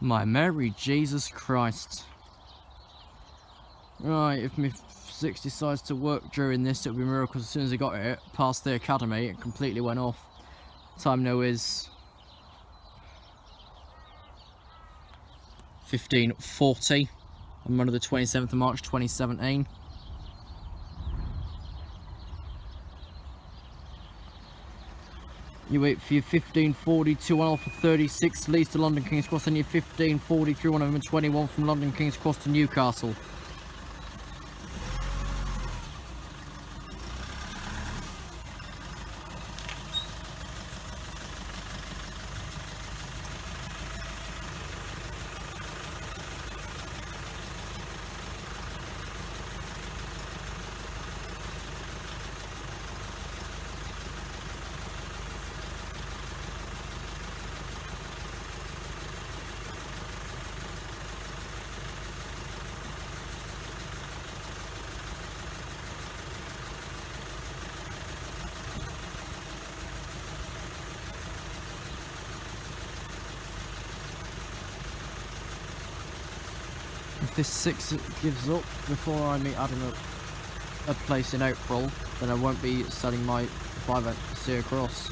My Mary Jesus Christ. Right, if my 6 decides to work during this, it'll be a miracle. As soon as I got it past the academy, it completely went off. Time now is 15:40 on Monday the 27th of March 2017. You wait for your 15:42 on Alpha 36 leads to London King's Cross, and your 15:43 on November 21 from London King's Cross to Newcastle. If this 6 gives up before I meet Adam at a place in April, then I won't be selling my 5C across.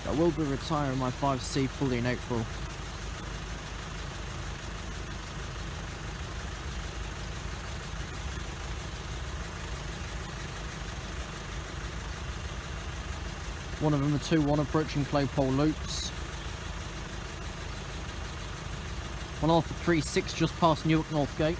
I will be retiring my 5C fully in April. One of them are 2-1 approaching Claypole loops. 1 Alpha 36 just past Newark Northgate.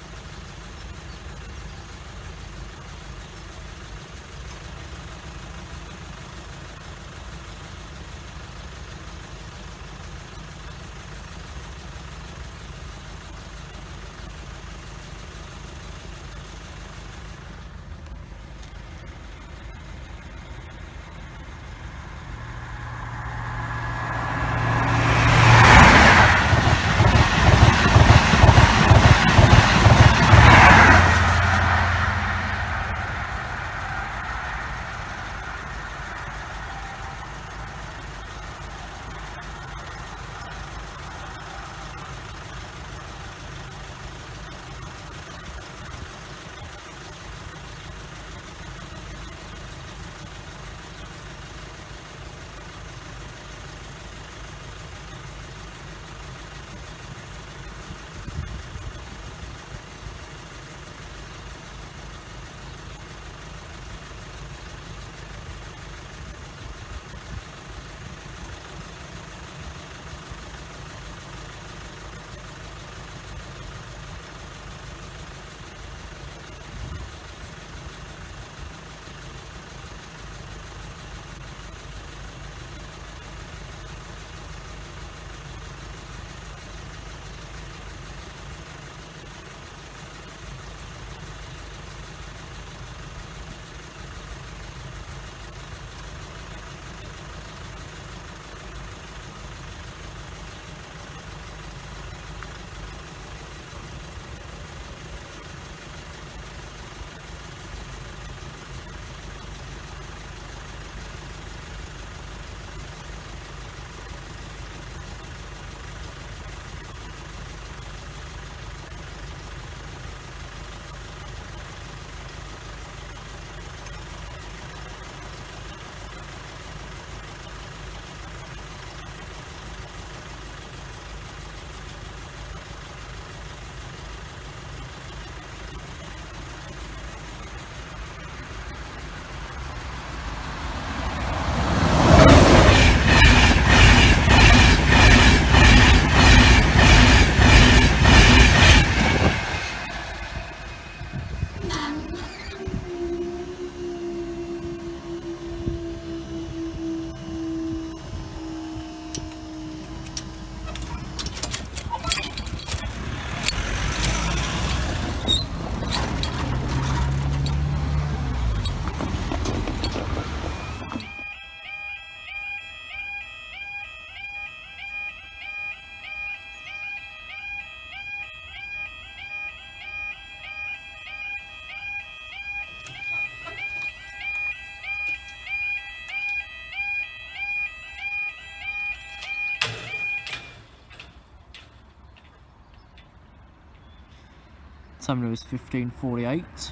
Time now is 15:48.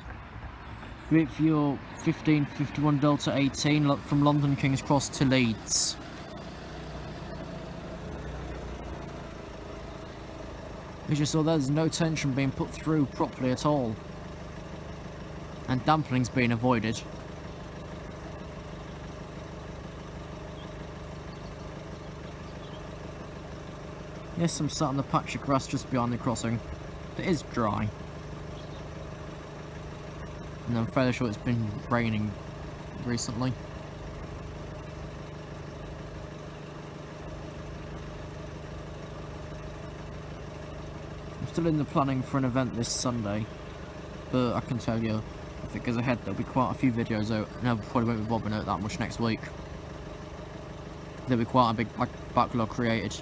You wait for your 15:51 Delta 18 from London King's Cross to Leeds. As you saw, there's no tension being put through properly at all, and dampening's being avoided. Yes, I'm sat on the patch of grass just behind the crossing. It is dry. And I'm fairly sure it's been raining recently. I'm still in the planning for an event this Sunday, but I can tell you, if it goes ahead, there'll be quite a few videos out, and I probably won't be bothering out that much next week. There'll be quite a big backlog created.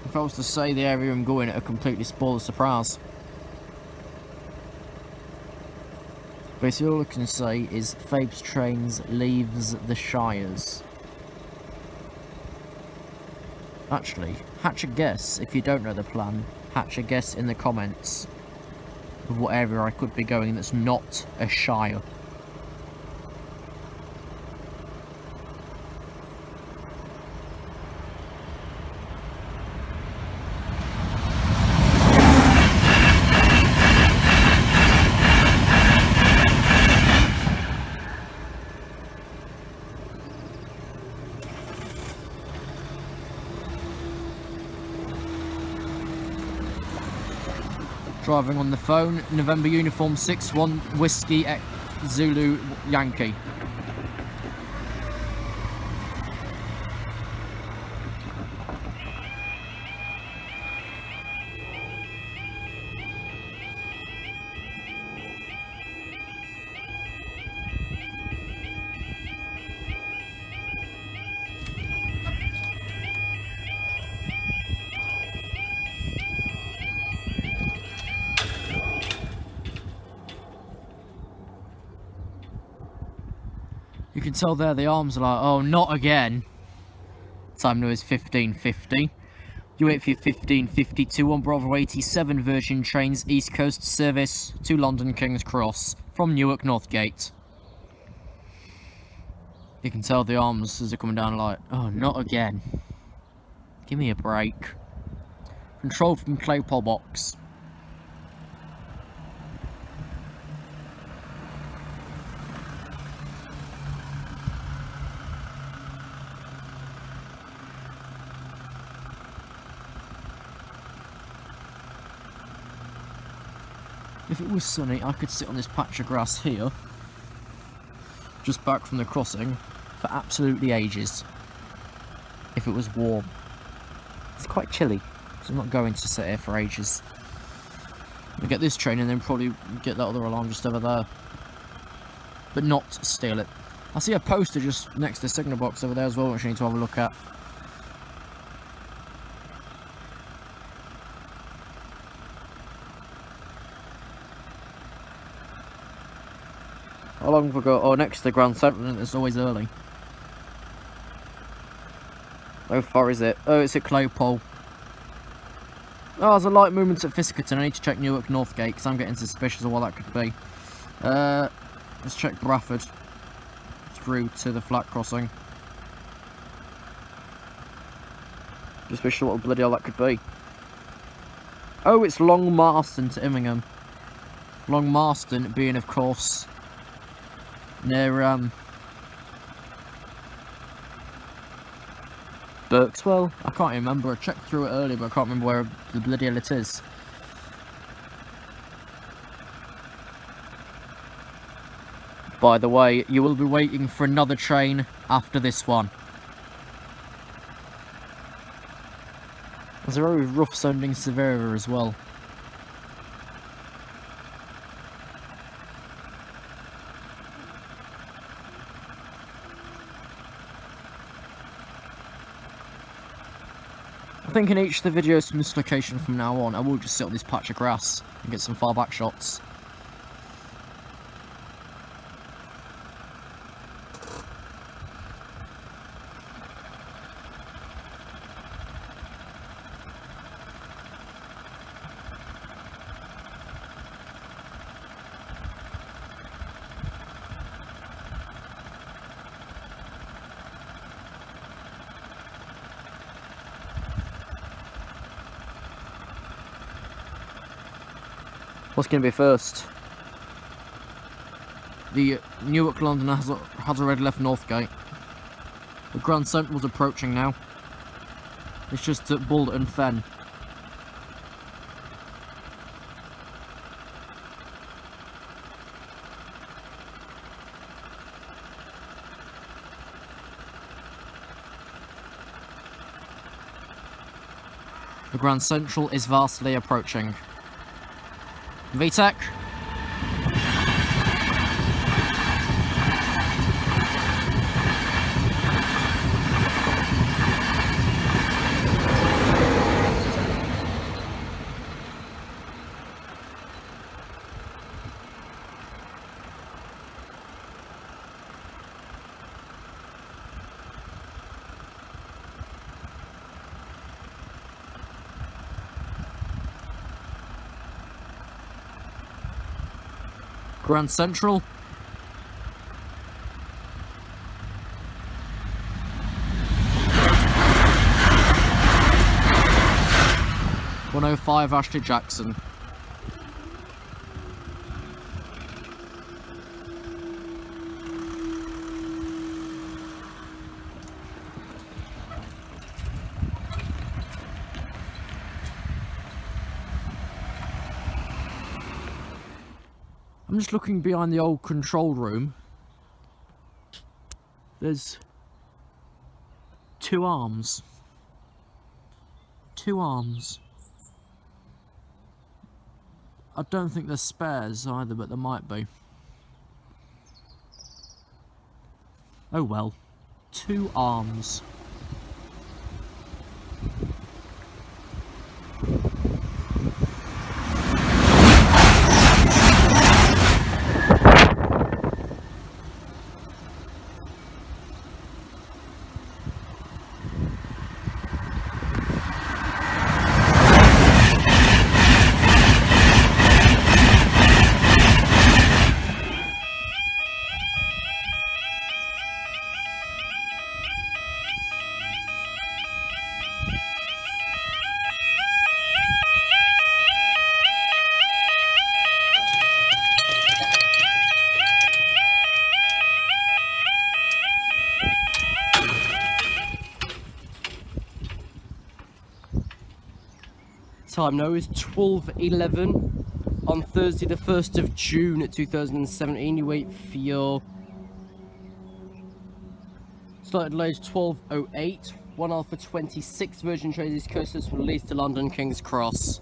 If I was to say the area I'm going, it would completely spoil the surprise. Basically, all I can say is Fabe's Trains leaves the Shires. Actually, hatch a guess if you don't know the plan. Hatch a guess in the comments of what area I could be going that's not a Shire. Driving on the phone, November Uniform 6-1 Whiskey X Zulu Yankee. You can tell there the arms are like, oh, not again. Time now is 15:50. You wait for your 15:52 on Bravo 87 Virgin Trains East Coast service to London King's Cross from Newark Northgate. You can tell the arms as they're coming down like, oh, not again. Give me a break. Control from Claypole box. If it was sunny, I could sit on this patch of grass here, just back from the crossing, for absolutely ages. If it was warm. It's quite chilly, so I'm not going to sit here for ages. I'll get this train and then probably get that other alarm just over there. But not steal it. I see a poster just next to the signal box over there as well, which I need to have a look at. How long have we got? Oh, next to the Grand Central, it's always early. How far is it? Oh, it's at Claypole. Oh, there's a light movement at Fiskerton. I need to check Newark Northgate because I'm getting suspicious of what that could be. Let's check Bradford through to the flat crossing. Suspicious of what bloody hell that could be. Oh, it's Long Marston to Immingham. Long Marston being, of course, near Berkswell. I can't remember. I checked through it earlier, but I can't remember where the bloody hell it is. By the way, you will be waiting for another train after this one. There's a very rough sounding Severa as well. I think in each of the videos from this location from now on, I will just sit on this patch of grass and get some far back shots. What's going to be first? The Newark Londoner has already left Northgate. The Grand Central's approaching now. It's just at Bullet and Fen. The Grand Central is vastly approaching. VTEC. Grand Central. (105) Ashley Jackson. I'm just looking behind the old control room. There's 2 arms. 2 arms. I don't think there's spares either, but there might be. Oh well. 2 arms. Time now is 12:11 on Thursday the 1st of June 2017. You wait for your started delay is 12:08. 1 Alpha 26 Virgin Trains East Coast is released to London King's Cross.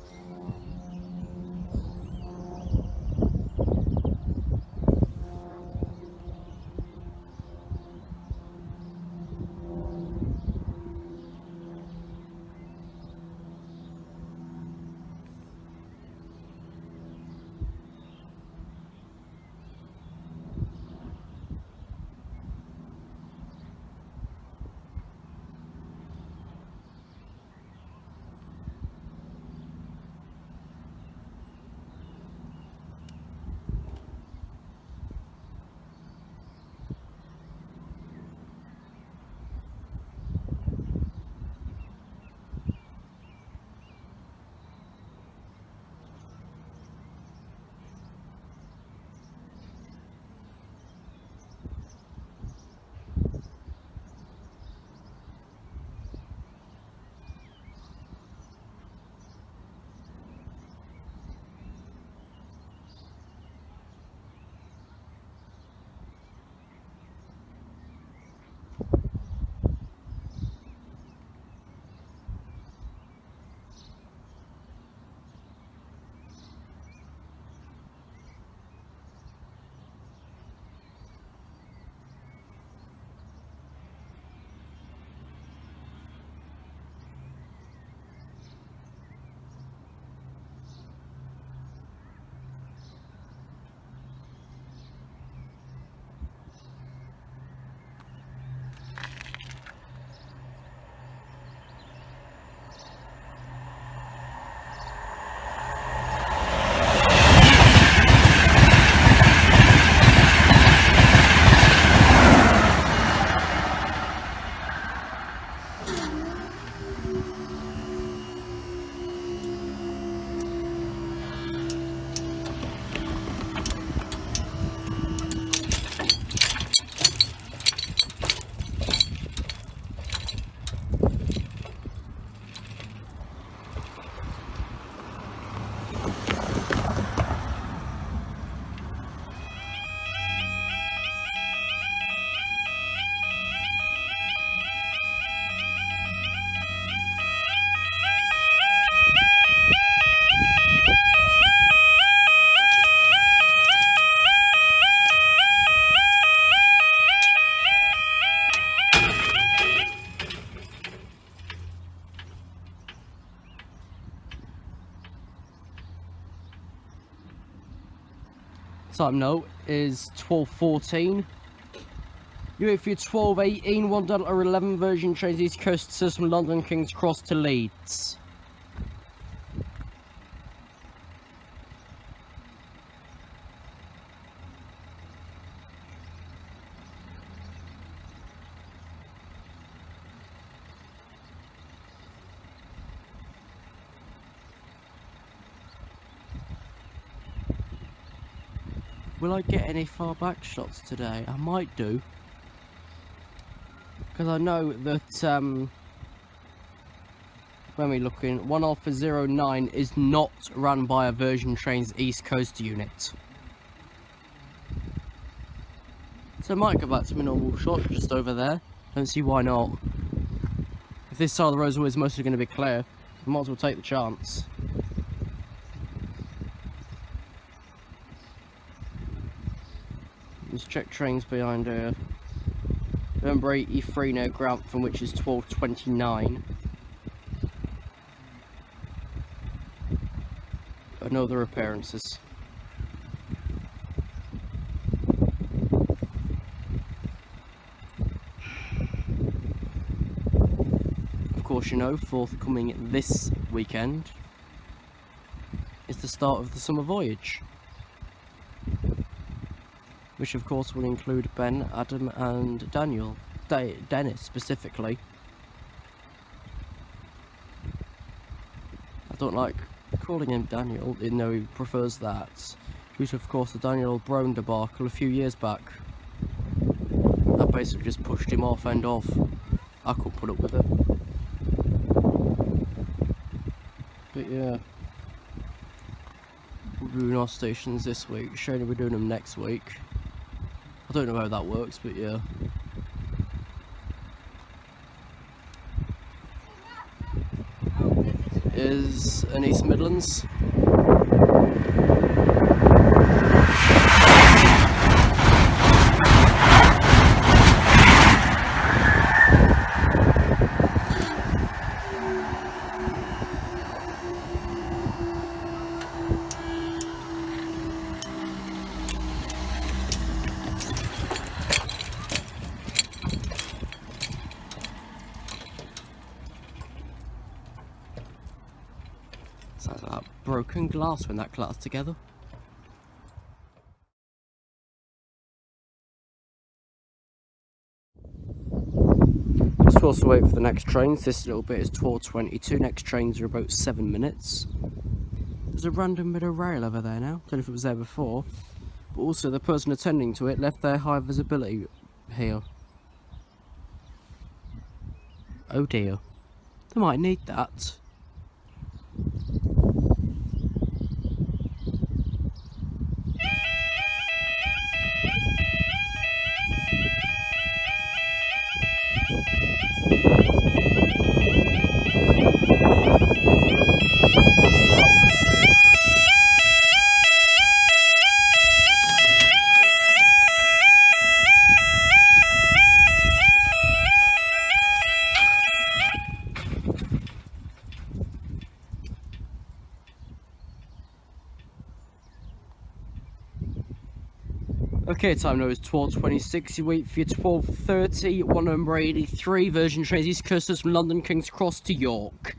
Time now is 12:14. You wait for your 12:18, 1 Delta 11 Virgin trains East Coast says from London King's Cross to Leeds. Will I get any far back shots today? I might do. Because I know that, when we're looking, 1 Alpha 09 is not run by a Virgin Trains East Coast unit. So I might go back to my normal shot just over there. Don't see why not. If this side of the road is always mostly going to be clear, I might as well take the chance. Let's check trains behind here. November 83 now, Grantham, which is 12:29. No other appearances. Of course, you know, forthcoming this weekend is the start of the summer voyage, which of course will include Ben, Adam and Daniel. Dennis specifically. I don't like calling him Daniel, even though he prefers that, due to of course the Daniel Brown debacle a few years back. That basically just pushed him off, end of. I couldn't put up with it. But yeah. We're doing our stations this week, Shane will be doing them next week. I don't know how that works, but yeah. Is an East Midlands. Sounds like broken glass when that clatters together. Just also wait for the next trains. This little bit is 12:22. Next trains are about 7 minutes. There's a random bit of rail over there now. Don't know if it was there before. But also the person attending to it left their high visibility here. Oh dear. They might need that. Okay, time now is 12:26. You wait for your 12:30. 1 number 83 Virgin Trains East Coast from London King's Cross to York.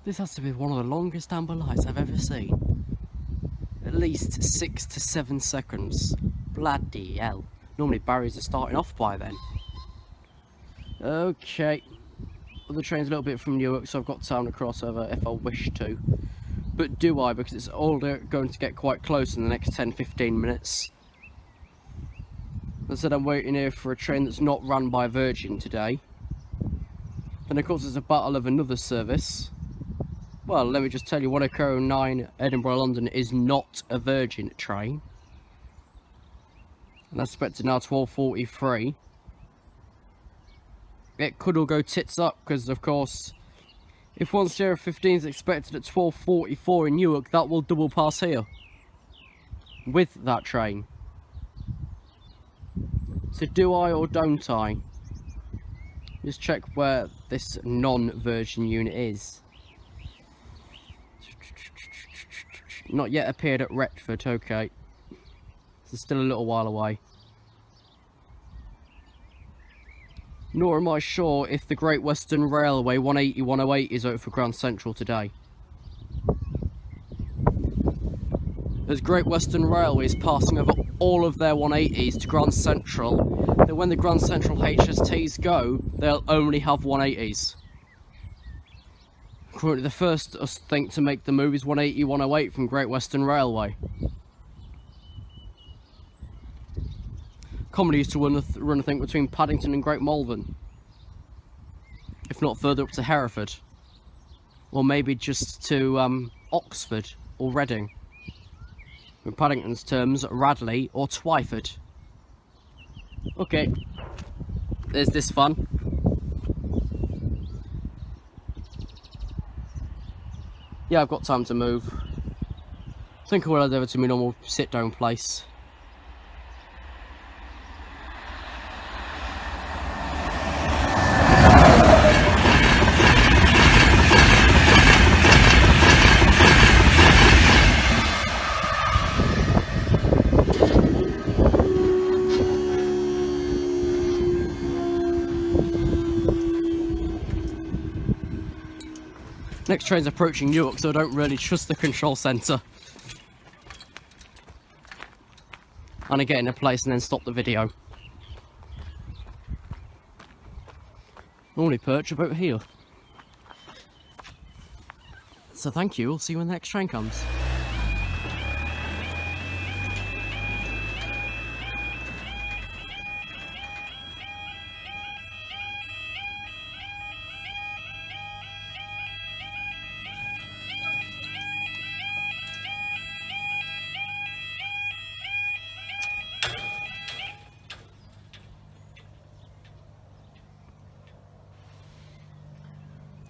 This has to be one of the longest amber lights I've ever seen. At least 6 to 7 seconds. Bloody hell. Normally barriers are starting off by then. Okay. The train's a little bit from Newark, so I've got time to cross over if I wish to. But do I, because it's all going to get quite close in the next 10-15 minutes. As I said, I'm waiting here for a train that's not run by Virgin today. And of course there's a battle of another service. Well, let me just tell you, 109 Edinburgh London is not a Virgin train. And that's expected now 12:43. It could all go tits up, because of course, if 1015 is expected at 12:44 in Newark, that will double pass here with that train. So do I or don't I? Just check where this non-Virgin unit is. Not yet appeared at Retford, okay. So still a little while away. Nor am I sure if the Great Western Railway 180-108 is out for Grand Central today. As Great Western Railway is passing over all of their 180s to Grand Central, then when the Grand Central HSTs go, they'll only have 180s. Currently the first I think to make the move is 180-108 from Great Western Railway. Comedy used to run I think between Paddington and Great Malvern, if not further up to Hereford, or maybe just to Oxford or Reading. In Paddington's terms, Radley or Twyford. Okay, there's this fun. Yeah, I've got time to move. I think I will head over to my normal sit-down place. Next train's approaching Newark, so I don't really trust the control centre. And I get in a place and then stop the video. Normally perch about here. So thank you, I'll see you when the next train comes.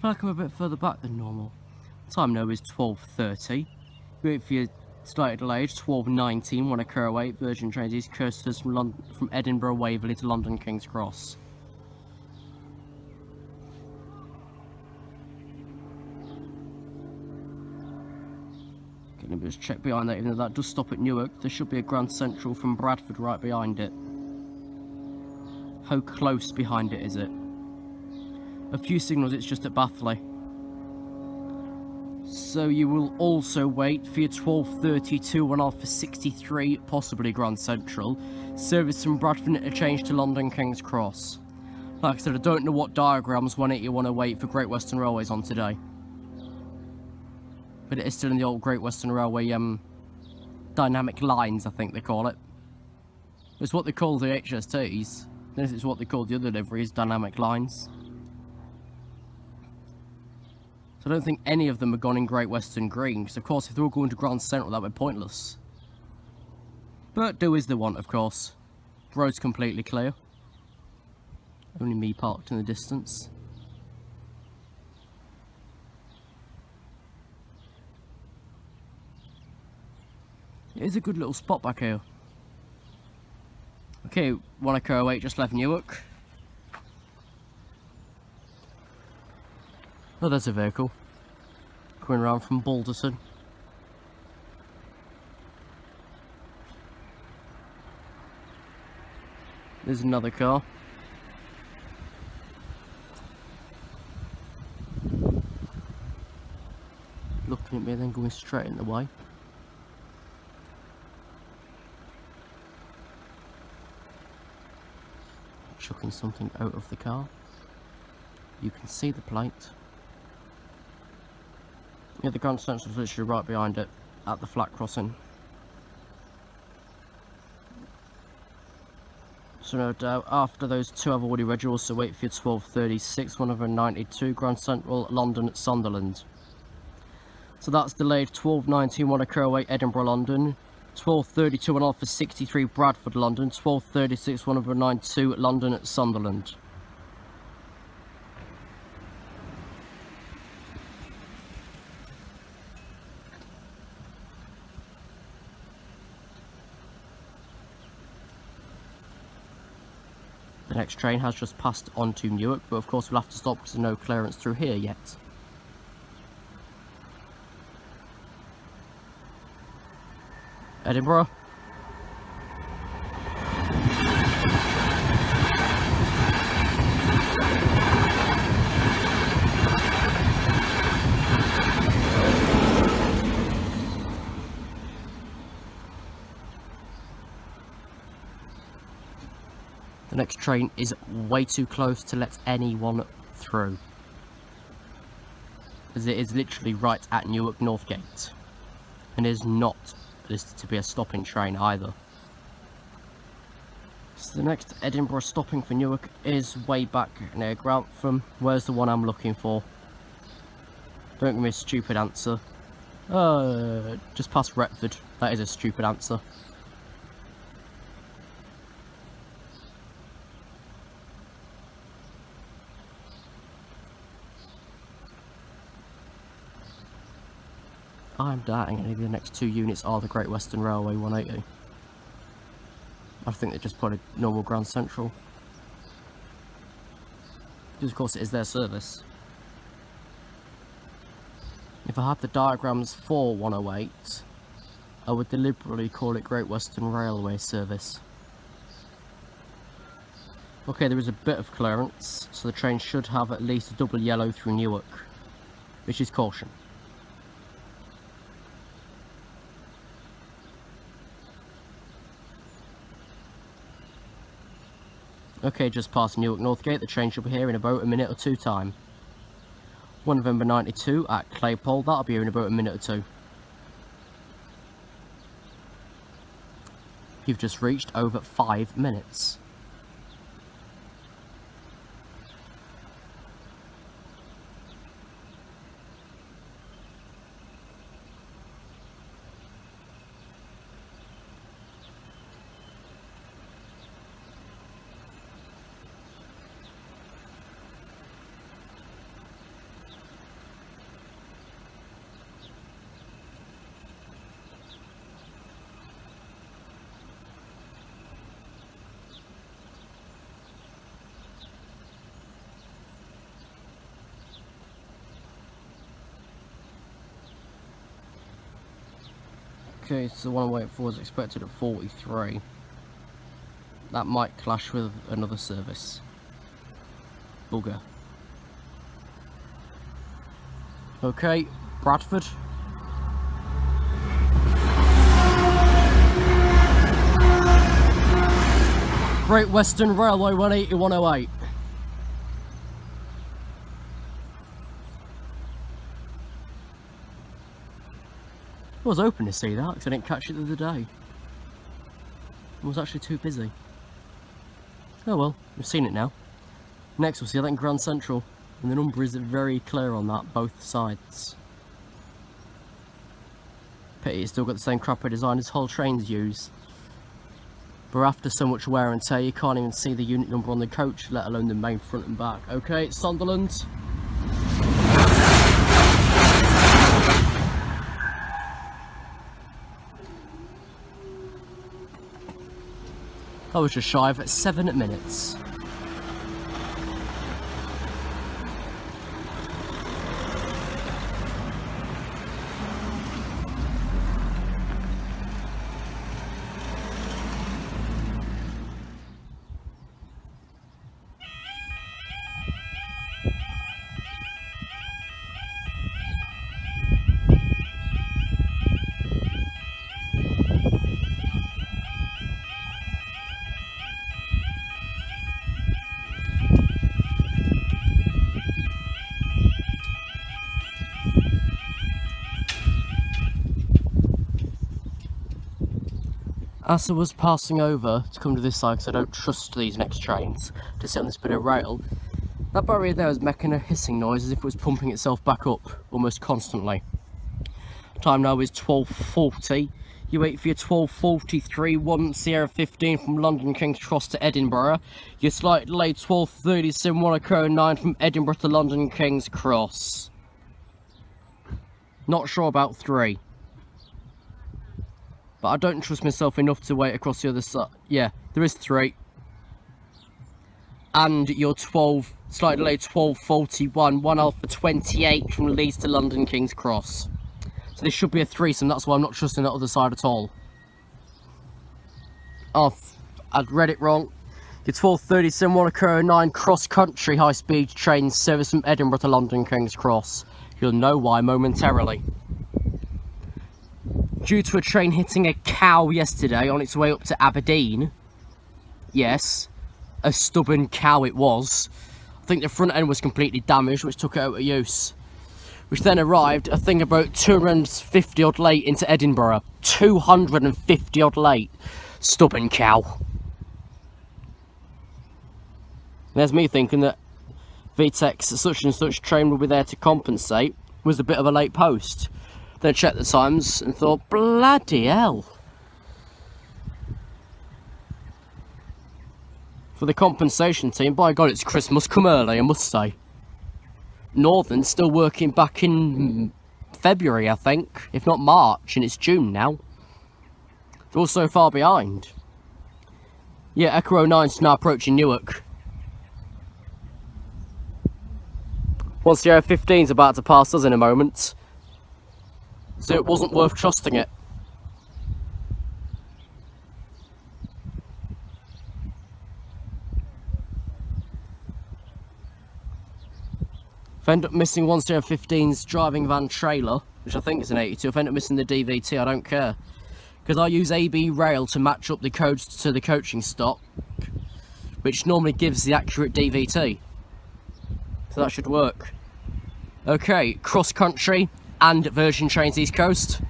I feel like I'm a bit further back than normal. Time now is 12:30. Wait for your started delayed 12:19 when occur away Virgin trains East Coasters from Edinburgh Waverley to London King's Cross. Getting a bit of check behind that, even though that does stop at Newark. There should be a Grand Central from Bradford right behind it. How close behind it is it? A few signals it's just at Bathley. So you will also wait for your 12:32 one off for 63, possibly Grand Central. Service from Bradford interchange to London King's Cross. Like I said, I don't know what diagrams 180-108 for Great Western Railway's on today. But it is still in the old Great Western Railway dynamic lines, I think they call it. It's what they call the HSTs. This is what they call the other liveries, dynamic lines. So I don't think any of them are gone in Great Western Green, because of course if they were going to Grand Central that would be pointless. But do as they want, of course. The road's completely clear. Only me parked in the distance. It is a good little spot back here. Okay, 1:08 just left Newark. Oh, there's a vehicle coming around from Balderton. There's another car. Looking at me and then going straight in the way. Chucking something out of the car. You can see the plate. Yeah, the Grand Central is literally right behind it, at the flat crossing. So no doubt, after those two I've already read, you also wait for your 12:36, 192, Grand Central, London at Sunderland. So that's delayed 12:19, 1:08, Edinburgh, London. 12:32, one off for 63, Bradford, London. 12:36, 192, London at Sunderland. The next train has just passed on to Newark, but of course we'll have to stop because there's no clearance through here yet. Edinburgh. The next train is way too close to let anyone through, as it is literally right at Newark Northgate, and is not listed to be a stopping train either. So the next Edinburgh stopping for Newark is way back near Grantham. Where's the one I'm looking for? Don't give me a stupid answer. Just past Retford. That is a stupid answer. I'm doubting any of the next two units are the Great Western Railway 180. I think they just put a normal Grand Central. Because of course it is their service. If I had the diagrams for 108, I would deliberately call it Great Western Railway service. Okay, there is a bit of clearance, so the train should have at least a double yellow through Newark, which is caution. Okay, just past Newark Northgate, the train should be here in about a minute or two time. 1 November 92 at Claypole, that'll be here in about a minute or two. You've just reached over 5 minutes. Okay, so the one I'm waiting for is expected at 43. That might clash with another service. Bugger. Okay, Bradford. Great Western Railway 180 108. I was hoping to see that because I didn't catch it the other day. I was actually too busy. Oh well, we've seen it now. Next we'll see that in Grand Central, and the number is very clear on that, both sides. Pity it's still got the same crappy design as whole trains use. But after so much wear and tear, you can't even see the unit number on the coach, let alone the main front and back. Okay, Sunderland. I was just shy of 7 minutes. As I was passing over to come to this side, because I don't trust these next trains to sit on this bit of rail, that barrier there was making a hissing noise as if it was pumping itself back up almost constantly. Time now is 12:40. You wait for your 12:43 1 Sierra 15 from London King's Cross to Edinburgh. Your slight delay 12:37 Monaco 9 from Edinburgh to London King's Cross. Not sure about 3. But I don't trust myself enough to wait across the other side. Yeah, there is 3. and your 12, slightly delayed 12:41, 1 Alpha 28 from Leeds to London King's Cross. So this should be a threesome, that's why I'm not trusting the other side at all. Oh, I'd read it wrong. Your 12:37 109 cross-country high-speed train service from Edinburgh to London King's Cross. You'll know why momentarily. Due to a train hitting a cow yesterday on its way up to Aberdeen. Yes, a stubborn cow it was. I think the front end was completely damaged, which took it out of use. Which then arrived, I think, about 250 odd late into Edinburgh. 250 odd late. Stubborn cow. There's me thinking that VTEC's such and such train will be there to compensate. Was a bit of a late post. Then I checked the times and thought, bloody hell. For the compensation team, by God, it's Christmas come early, I must say. Northern's still working back in February, I think, if not March, and it's June now. They're all so far behind. Yeah, Echo 09's now approaching Newark. Once the O15's about to pass us in a moment. So it wasn't worth trusting it. If I end up missing 1015's driving van trailer, which I think is an 82, if I end up missing the DVT, I don't care. Because I use AB Rail to match up the codes to the coaching stock, which normally gives the accurate DVT. So that should work. Okay, cross country and Virgin Trains East Coast.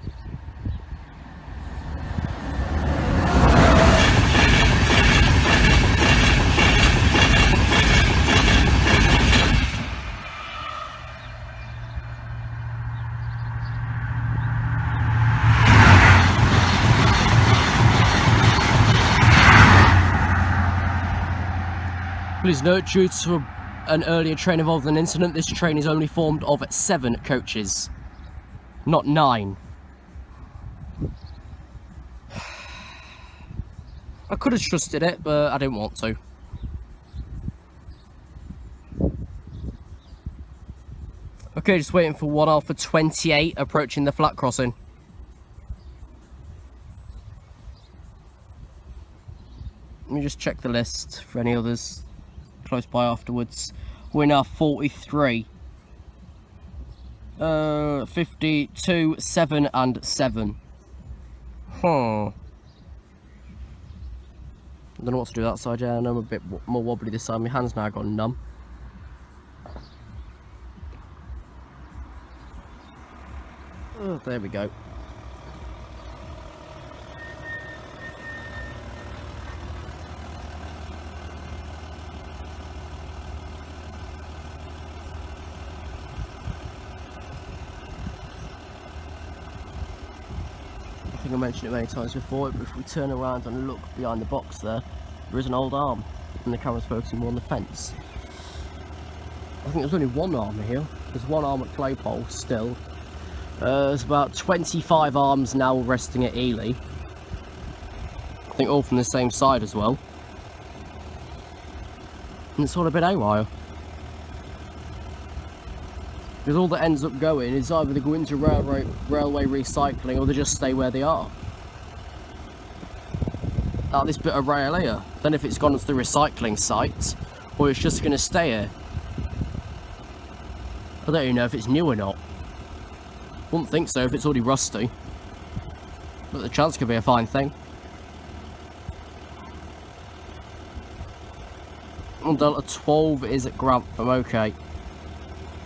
Please note, due to an earlier train involved in an incident, this train is only formed of 7 coaches, not 9. I could have trusted it, but I didn't want to. Okay, just waiting for 1 Alpha 28 approaching the flat crossing. Let me just check the list for any others close by afterwards. We're now 43. 52, 7 and 7. I don't know what to do that side. Yeah, I know I'm a bit more wobbly this side. My hand's now gone numb. Oh, there we go. I think I mentioned it many times before, but if we turn around and look behind the box there is an old arm, and the camera's focusing more on the fence. I think there's only one arm here. There's one arm at Claypole still. There's about 25 arms now resting at Ely. I think all from the same side as well. And it's all a bit haywire. Because all that ends up going is either they go into railway recycling or they just stay where they are. Like this bit of rail here. Then if it's gone to the recycling site, or it's just going to stay here. I don't even know if it's new or not. Wouldn't think so if it's already rusty. But the chance could be a fine thing. And Delta 12 is at Grantham, okay.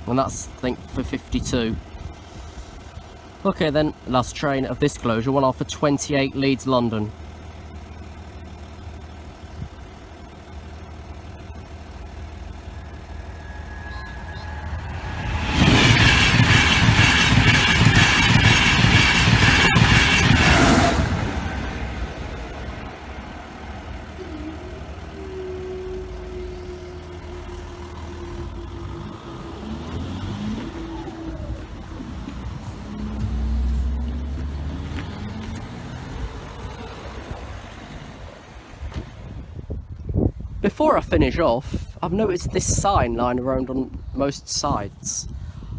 And that's, I think, for 52. Okay then, last train of this closure, 1 Alpha 28 Leeds London. Before I finish off, I've noticed this sign lying around on most sides.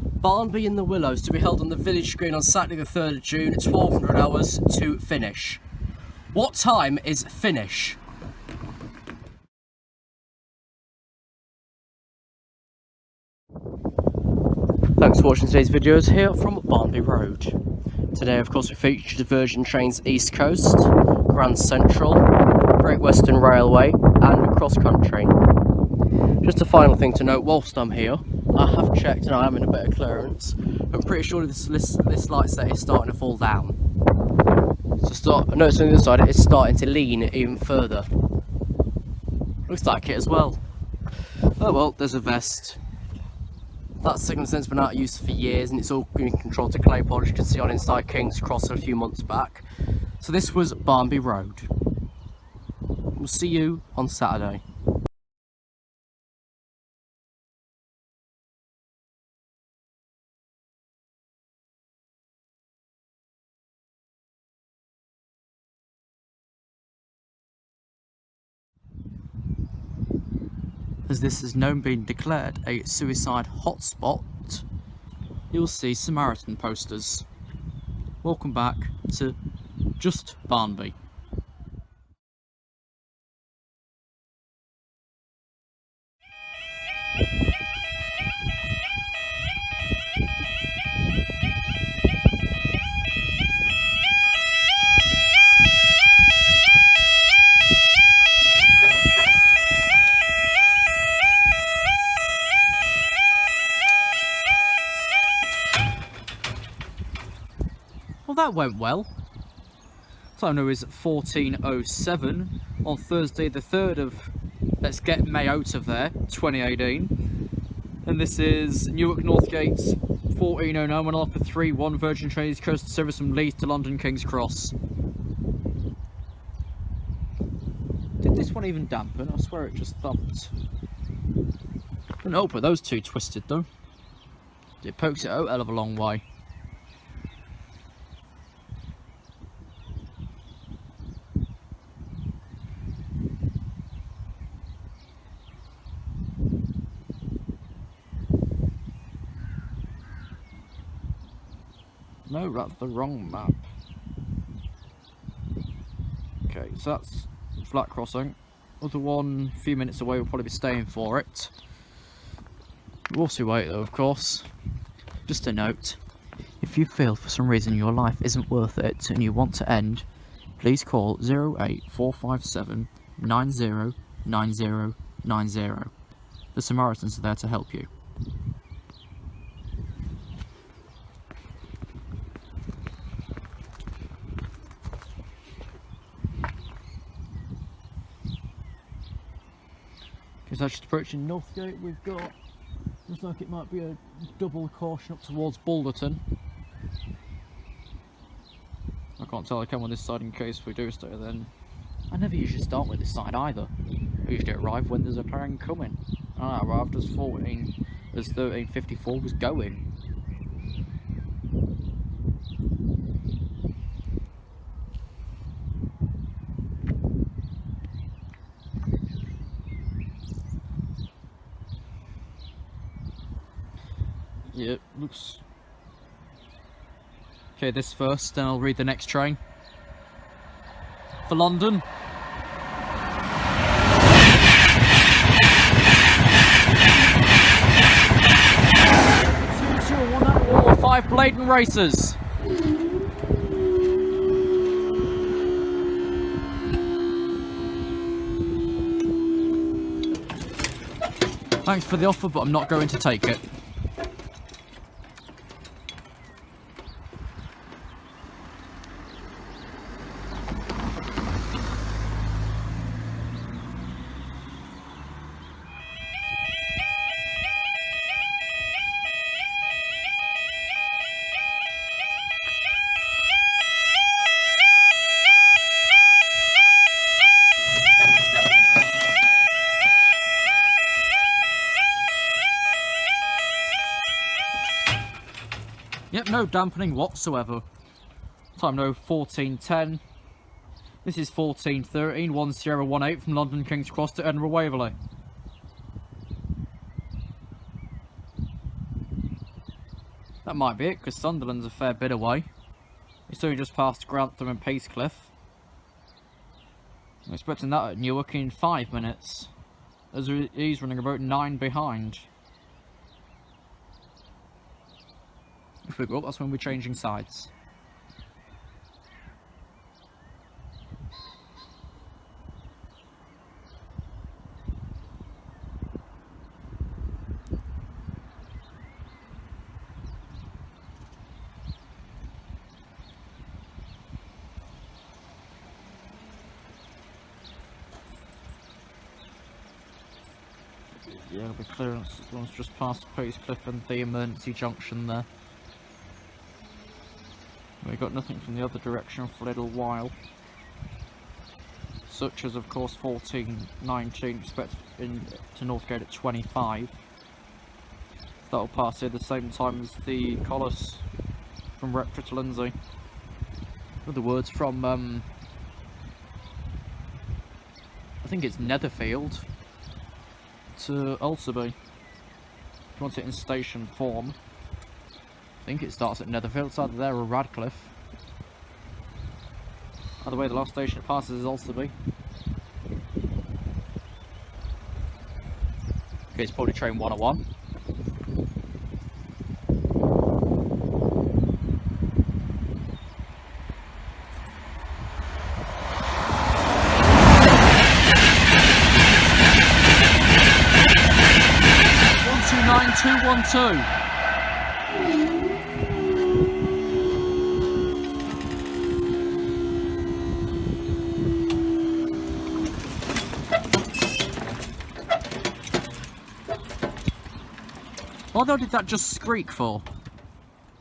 Barnby in the Willows to be held on the village green on Saturday the 3rd of June at 1200 hours to finish. What time is finish? Thanks for watching today's videos here from Barnby Road. Today of course we featured the Virgin Trains East Coast, Grand Central, Great Western Railway and Cross Country. Just a final thing to note whilst I'm here, I have checked and I am in a bit of clearance. I'm pretty sure this light set is starting to fall down. I noticed on the other side it's starting to lean even further. Looks like it as well. Oh well, there's a vest. That signal sens's been out of use for years and it's all been controlled to clay polish, you can see on inside King's Cross a few months back. So this was Barnby Road. We'll see you on Saturday. As this has now been declared a suicide hotspot, you'll see Samaritan posters. Welcome back to just Barnby. Well, that went well. Time now is 14:07 on Thursday the 3rd of, let's get May out of there, 2018. And this is Newark Northgate 14:09 when off for 3-1 Virgin Trains Coast service from Leeds to London King's Cross. Did this one even dampen? I swear it just thumped. No, but those two twisted though. It pokes it out a hell of a long way. No, that's the wrong map. Okay, so that's flat crossing. Other one, a few minutes away, we'll probably be staying for it. We'll also wait though, of course. Just a note, if you feel for some reason your life isn't worth it and you want to end, please call 08457 909090. The Samaritans are there to help you. As I just approaching Northgate, we've got, looks like it might be a double caution up towards Balderton. I can't tell, I come on this side in case we do stay then. I never usually start with this side either. I usually arrive when there's a train coming. I arrived as 13:54 was going. Yeah, looks... Okay, this first, then I'll read the next train. For London. 5 Bladen Racers. Thanks for the offer, but I'm not going to take it. Yep, no dampening whatsoever. Time now 14:10. This is 14:13, 1018 from London King's Cross to Edinburgh Waverley. That might be it, because Sunderland's a fair bit away. It's only just past Grantham and Peacecliff. I'm expecting that at Newark in 5 minutes, as he's running about 9 behind. If we go up, that's when we're changing sides. Yeah, it'll be clearance once just past Postcode and the emergency junction there. We got nothing from the other direction for a little while. Such as, of course, 1419 expected to Northgate at 25. That'll pass here the same time as the Collis from Rector to Lindsay. Other words from I think it's Netherfield to Ulsterby. If you want it in station form, I think it starts at Netherfield. It's either there or Radcliffe. Either way, the last station it passes is Ulsterby. Okay, it's probably train 101. What the hell did that just squeak for?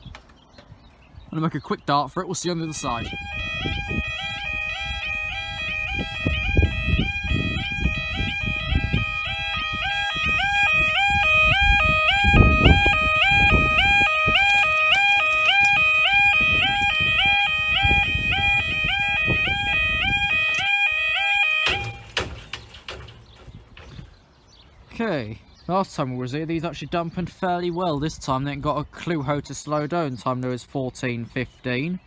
I'm gonna make a quick dart for it, we'll see on the other side. Okay, last time we was here, these actually dampened fairly well. This time they ain't got a clue how to slow down. Time there is 14:15.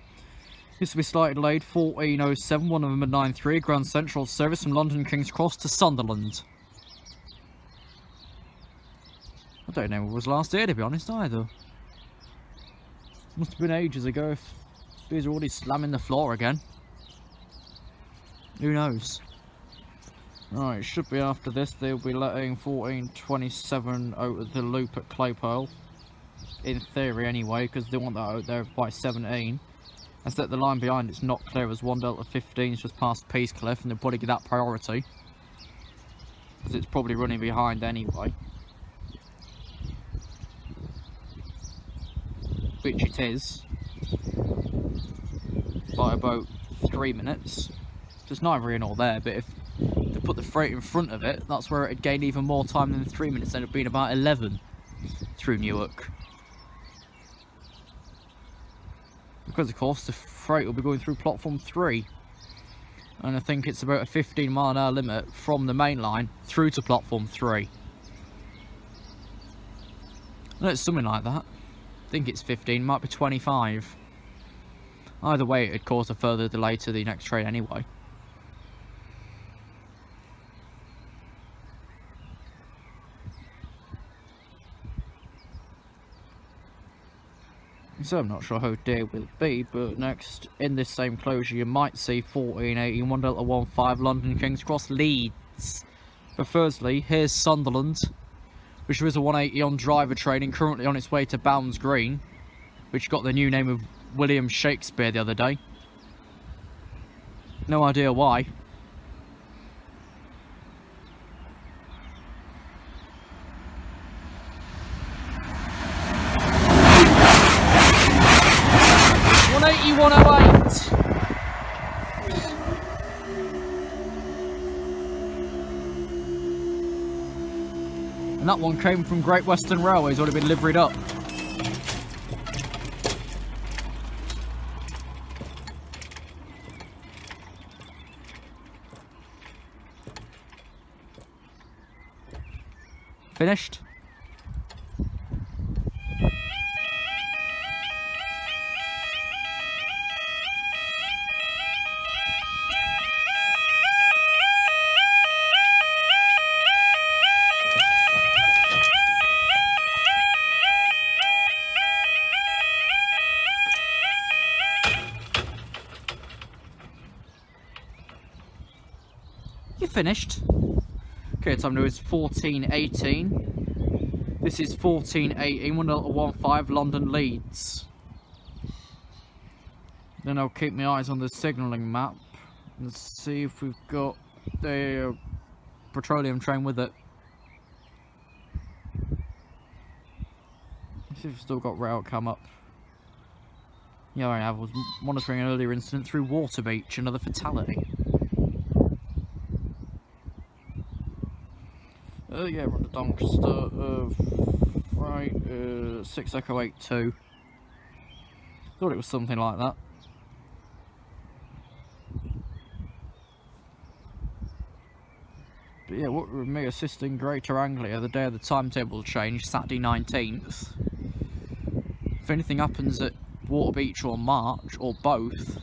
This will be slightly delayed, 14:07, one of them at 9:03, Grand Central service from London King's Cross to Sunderland. I don't know what was last here, to be honest, either. Must have been ages ago if these are already slamming the floor again. Who knows? Right, it should be after this. They'll be letting 14:27 out of the loop at Claypole. In theory, anyway, because they want that out there by 17. And that the line behind it's not clear as 1 Delta 15 is just past Peacecliff, and they'll probably give that priority. Because it's probably running behind anyway. Which it is. By about 3 minutes. Just neither here nor there, but if they put the freight in front of it, that's where it'd gain even more time than 3 minutes, and it'd been about 11 through Newark. Because of course the freight will be going through platform 3, and I think it's about a 15-mile-an-hour limit from the main line through to platform 3. No, it's something like that. I think it's 15, might be 25. Either way, it'd cause a further delay to the next train anyway. So I'm not sure how dear will be, but next in this same closure you might see 1480 1 Delta 15 London King's Cross Leeds. But firstly, here's Sunderland, which there is a 180 on driver training currently on its way to Bounds Green, which got the new name of William Shakespeare the other day. No idea why. And that one came from Great Western Railway, it's already been liveried up. Finished? finished. Okay, time now is 14:18. This is 14:18, 1:15 London Leeds. Then I'll keep my eyes on the signalling map and see if we've got the petroleum train with it. Let's see if we've still got RailCam up. Yeah, I have. I was monitoring an earlier incident through Waterbeach, another fatality. Yeah, we're on the Doncaster, right, 6 Echo 82. Thought it was something like that. But yeah, what with me assisting Greater Anglia the day of the timetable change, Saturday 19th. If anything happens at Waterbeach or March, or both,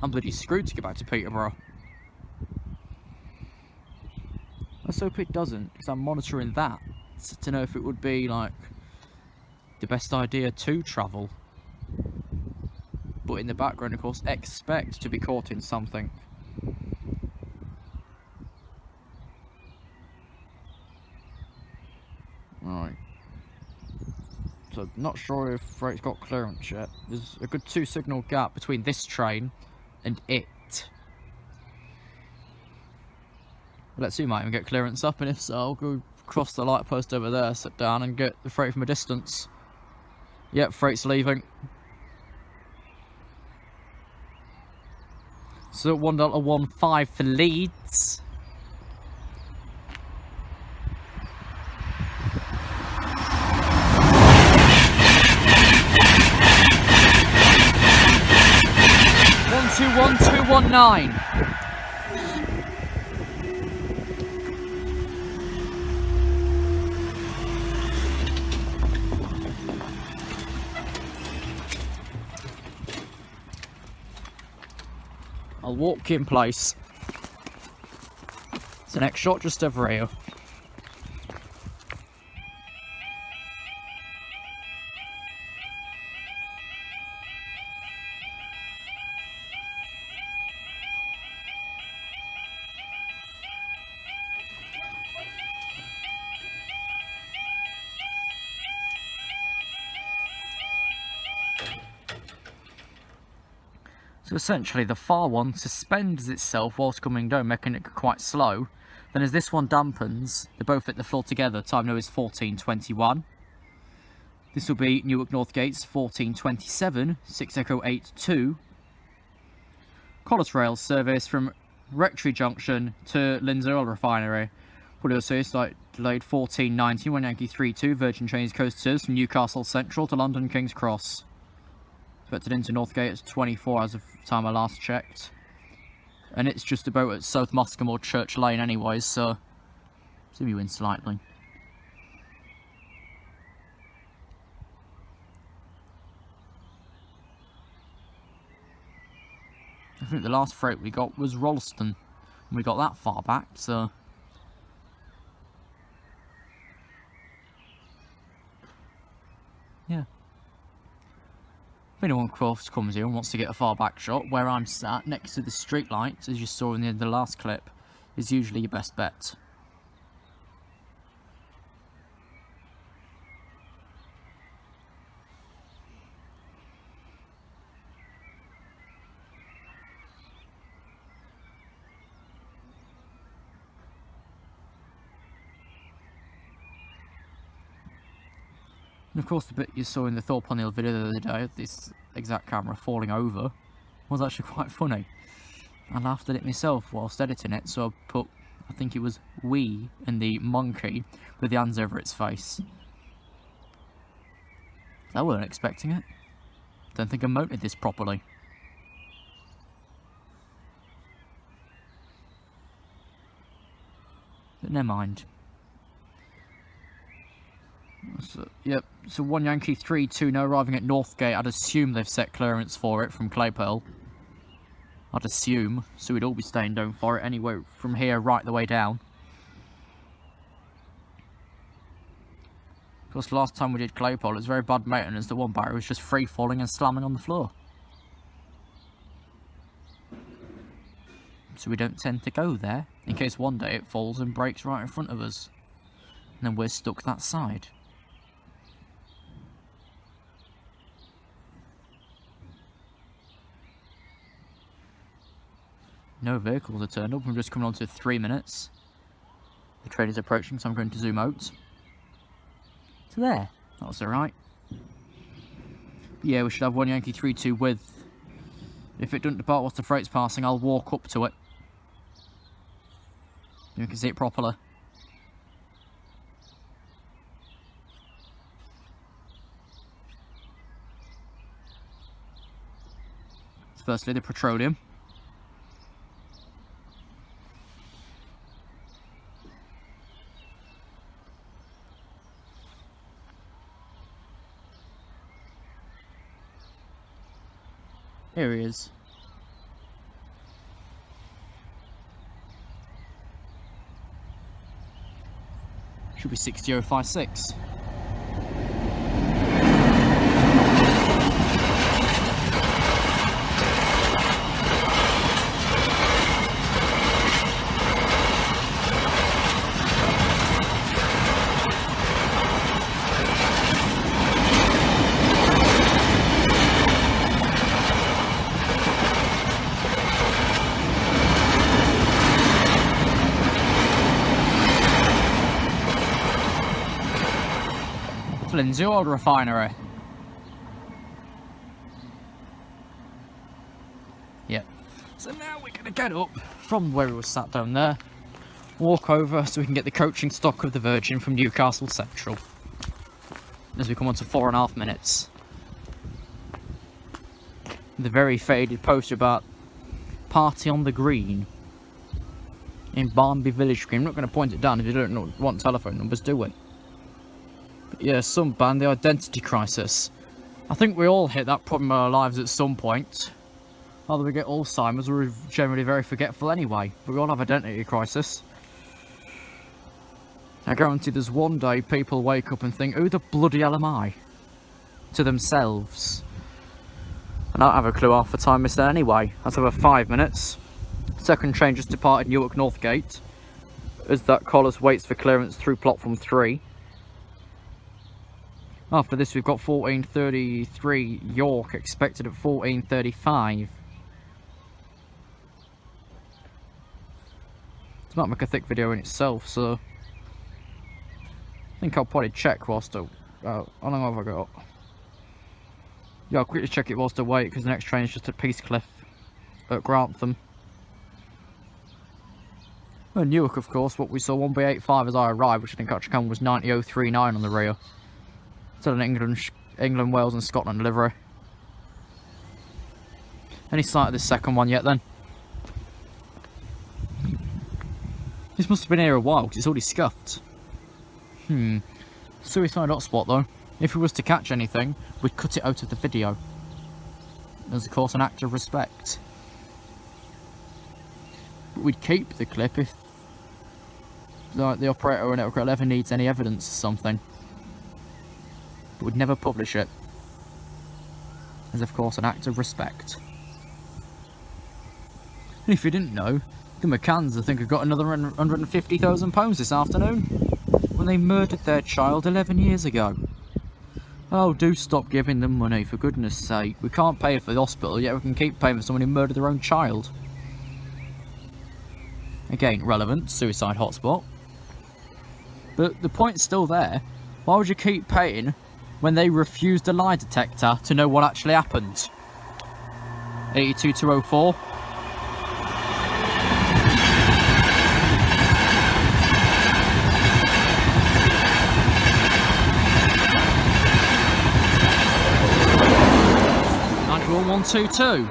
I'm bloody screwed to get back to Peterborough. Let's hope it doesn't, because I'm monitoring that to know if it would be, like, the best idea to travel. But in the background, of course, expect to be caught in something. Right. So, not sure if Freight's got clearance yet. There's a good 2 signal gap between this train and it. Let's see, might even get clearance up, and if so, I'll go across the light post over there, sit down and get the freight from a distance. Yep, freight's leaving. So 1:15 for Leeds. One, 2, 1, 2, 1, 9. I'll walk in place. It's the next shot just over here. So essentially the far one suspends itself whilst coming down, making it quite slow. Then as this one dampens, they both hit the floor together. Time now is 14:21. This will be Newark Northgate's 14:27, 6 Echo 82. Collis Rail service from Rectory Junction to Lindsay Oil Refinery. Would also start delayed 14:19, 1 Yankee 32, Virgin Trains Coast service from Newcastle Central to London King's Cross. Expected into Northgate at 24 as of the time I last checked. And it's just about at South Moscombe or Church Lane anyways, so zoom you in slightly. I think the last freight we got was Rollston, and we got that far back, so yeah. If anyone comes here and wants to get a far back shot, where I'm sat next to the street lights, as you saw in the last clip, is usually your best bet. And of course the bit you saw in the Thorpe O'Neill video the other day, this exact camera falling over, was actually quite funny. I laughed at it myself whilst editing it, so I put, I think it was "we" and the monkey with the hands over its face. I weren't expecting it. Don't think I mounted this properly. But never mind. So, yep, so 1 Yankee 32 now arriving at Northgate. I'd assume they've set clearance for it from Claypole. I'd assume, so we'd all be staying down for it anyway from here right the way down. Of course, last time we did Claypole, it was very bad maintenance. The one barrier was just free falling and slamming on the floor. so we don't tend to go there, in case one day it falls and breaks right in front of us. And then we're stuck that side. No vehicles are turned up, I'm just coming on to 3 minutes. The train is approaching, so I'm going to zoom out. So there, that was alright. Yeah, we should have 1 Yankee 32 with. If it doesn't depart whilst the freight's passing, I'll walk up to it. You can see it properly. So firstly, the petroleum. Here he is. Should be 60056. Lindsay Oil Refinery. Yep. So now we're going to get up from where we were sat down there, walk over so we can get the coaching stock of the Virgin from Newcastle Central. As we come on to 4.5 minutes. The very faded poster about Party on the Green in Barnby Village Green. I'm not going to point it down if you don't want telephone numbers, do we? Yeah, some band, the identity crisis. I think we all hit that problem in our lives at some point. Either we get Alzheimer's or we're generally very forgetful anyway. But we all have identity crisis. I guarantee there's one day people wake up and think, who the bloody hell am I? To themselves. And I don't have a clue half the time missed there anyway. That's over 5 minutes. Second train just departed Newark Northgate. As that Collis waits for clearance through platform 3. After this we've got 14:33 York expected at 14:35. This might make a thick video in itself, so I think I'll probably check whilst I... how long have I got? Yeah, I'll quickly check it whilst I wait, because the next train is just at Peacecliff at Grantham. Well, Newark, of course, what we saw 1B85 as I arrived, which I didn't catch on, was 90039 on the rear. Still an England, Wales and Scotland livery. Any sight of this second one yet then? This must have been here a while because it's already scuffed. Suicide hotspot though. If we was to catch anything, we'd cut it out of the video. As of course an act of respect. But we'd keep the clip if like, the operator or network ever needs any evidence or something. But would never publish it, as of course an act of respect. And if you didn't know, the McCanns I think have got another £150,000 this afternoon, when they murdered their child 11 years ago. Oh, do stop giving them money, for goodness sake. We can't pay for the hospital, yet we can keep paying for someone who murdered their own child. Again, relevant, suicide hotspot. But the point's still there. Why would you keep paying when they refused a lie detector to know what actually happened? 82204. Nigel 122.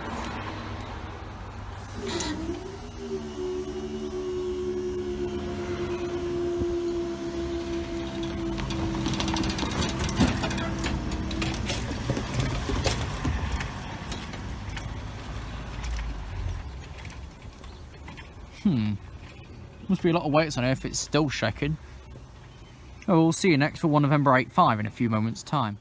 Must be a lot of weights on here if it's still shaking. Oh, we'll see you next for 1 November 85 in a few moments' time.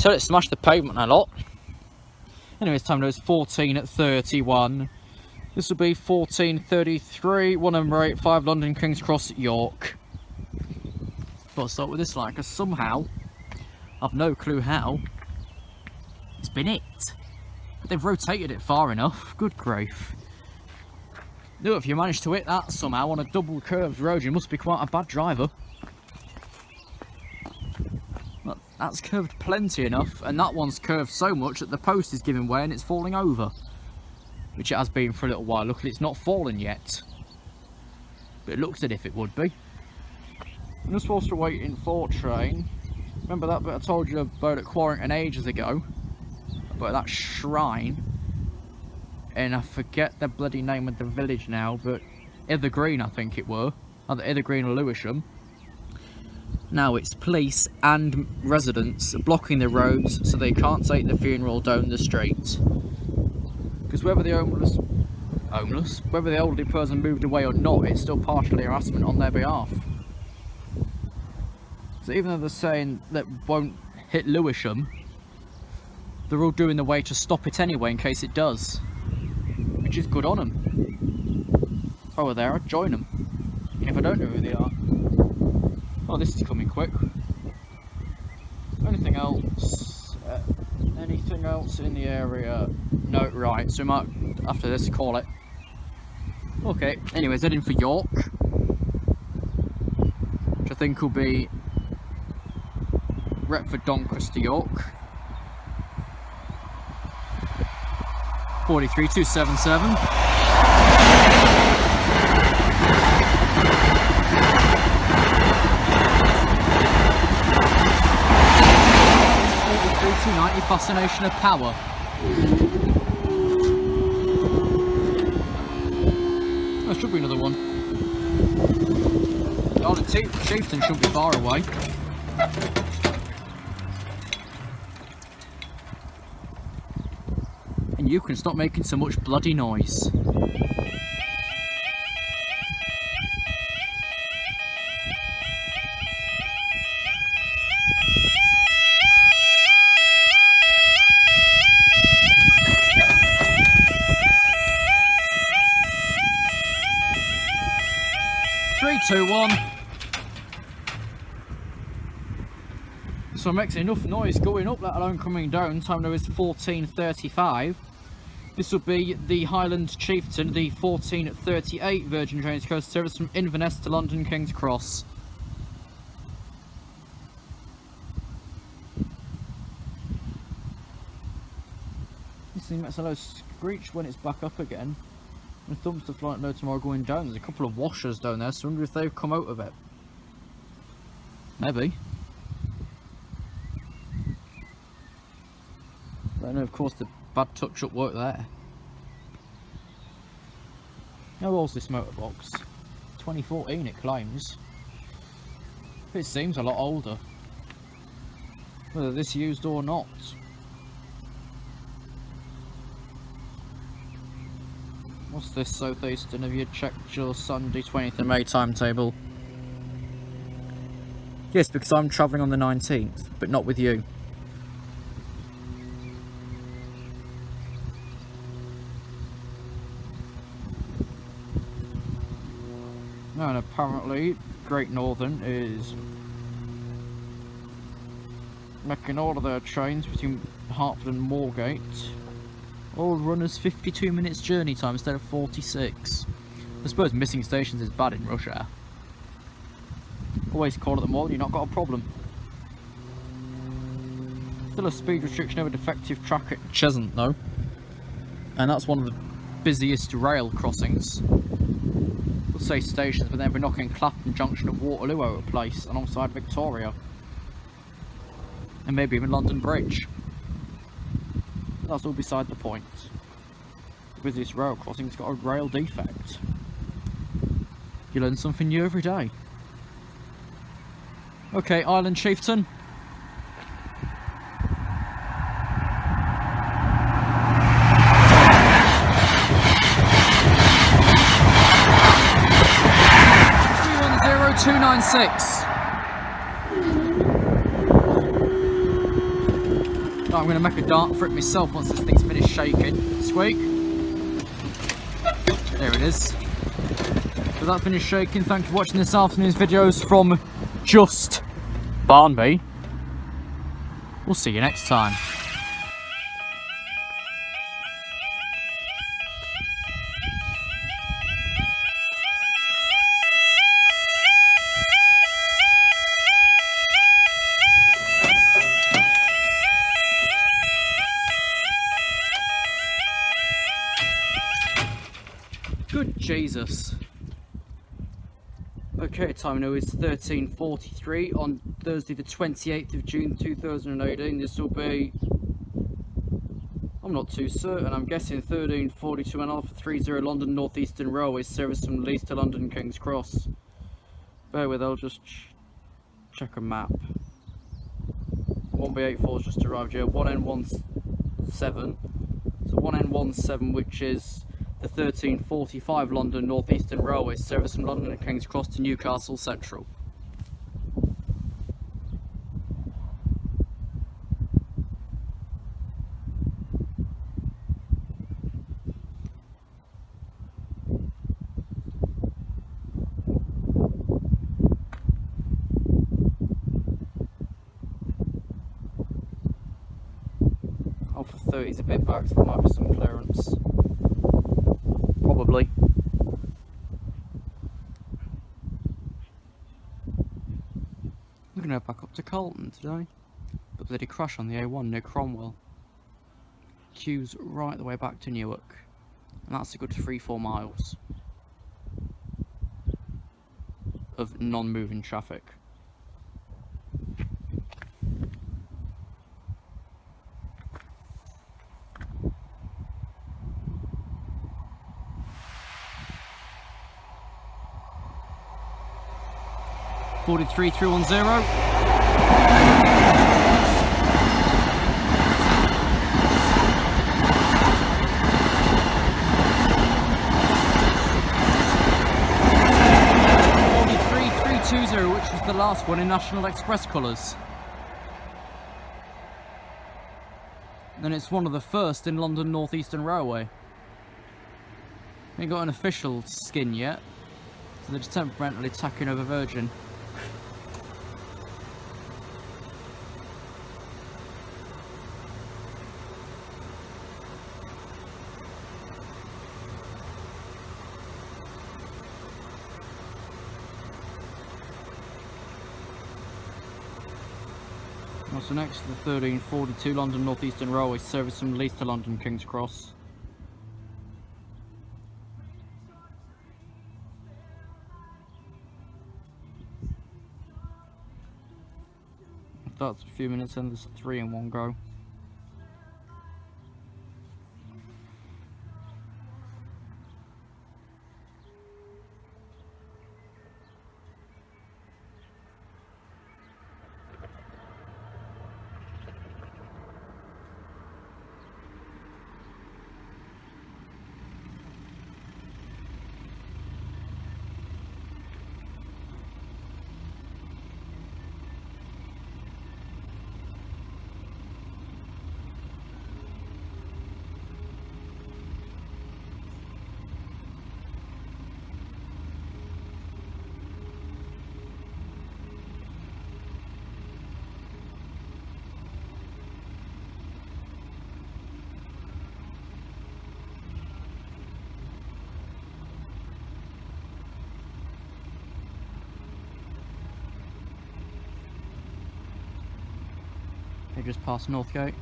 tell it smashed the pavement a lot. Anyways, time now is 14:31. This will be 14:33, 1 number 85 London King's Cross, York. But I'll start with this line, because somehow, I've no clue how, it's been it. But they've rotated it far enough, good grief. No, if you manage to hit that somehow on a double curved road, you must be quite a bad driver. But that's curved plenty enough, and that one's curved so much that the post is giving way and it's falling over. Which it has been for a little while. Luckily it's not fallen yet. But it looks as if it would be. I'm just supposed to wait in for train. Remember that bit I told you about at Quarrington ages ago? About that shrine. And I forget the bloody name of the village now, but Ithergreen I think it were. Either Ithergreen or Lewisham. Now it's police and residents blocking the roads so they can't take the funeral down the street. Because whether the whether the elderly person moved away or not, it's still partially harassment on their behalf. So even though they're saying that won't hit Lewisham, they're all doing the way to stop it anyway in case it does. Which is good on them. If I were there, I'd join them. If I don't know who they are. Oh, this is coming quick. Anything else? Anything else in the area? No, right, so we might, after this, call it. Okay, anyways, heading for York. Which I think will be Retford, Doncaster, York. 43277. Fascination of power. There should be another one. Oh, the chieftain shouldn't be far away. And you can stop making so much bloody noise. Three, two, one. So it makes enough noise going up, let alone coming down. Time now is 14:35. This will be the Highland Chieftain, the 14:38 Virgin Trains Coast service from Inverness to London King's Cross. This thing makes a low screech when it's back up again. And thumbs to flight low tomorrow going down. There's a couple of washers down there, so I wonder if they've come out of it. Maybe. But no, of course the bad touch-up work there. How old's this motorbox? 2014 it claims. It seems a lot older. Whether this used or not. What's this, Southeastern? Have you checked your Sunday 20th of May timetable? Yes, because I'm travelling on the 19th, but not with you. And apparently, Great Northern is making all of their trains between Hertford and Moorgate all run as 52 minutes journey time instead of 46. I suppose missing stations is bad in rush hour. Always call at the mall and you've not got a problem. Still a speed restriction over defective track at Cheshunt though. And that's one of the busiest rail crossings. We'll say stations, but then we're knocking Clapham Junction of Waterloo out of place alongside Victoria. And maybe even London Bridge. That's all beside the point. The busiest rail crossing's got a rail defect. You learn something new every day. Okay, Island Chieftain. (310-296). I'm going to make a dart for it myself once this thing's finished shaking. Squeak. There it is. With that finished shaking, thanks for watching this afternoon's videos from just Barnby. We'll see you next time. Good Jesus. Okay, time now is 13:43 on Thursday the 28th of June 2018. This will be, I'm not too certain, I'm guessing 13:42 and Alpha 30 London North Eastern Railway service from Leeds to London King's Cross. Bear with, I'll just check a map. 1B84's just arrived here, 1N17, so 1N17, which is the 13:45 London North Eastern Railway service from London and King's Cross to Newcastle Central. Alpha 30 is a bit back, so there might be some clearance. Probably. We're going to head back up to Carlton today. But bloody crash on the A1 near Cromwell. Queues right the way back to Newark. And that's a good 3-4 miles of non-moving traffic. Forty-three 310. Which is the last one in National Express colours. Then it's one of the first in London North Eastern Railway. Ain't got an official skin yet, so they're just temporarily tacking over Virgin. So next to the 13:42 London North Eastern Railway service from Leeds to London King's Cross. That's a few minutes and there's 3 in one go. They just passed Northgate.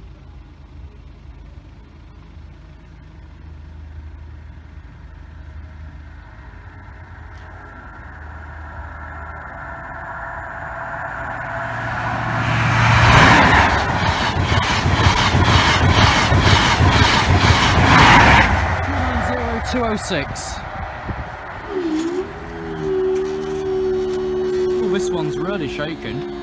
.206. Oh, this one's really shaking.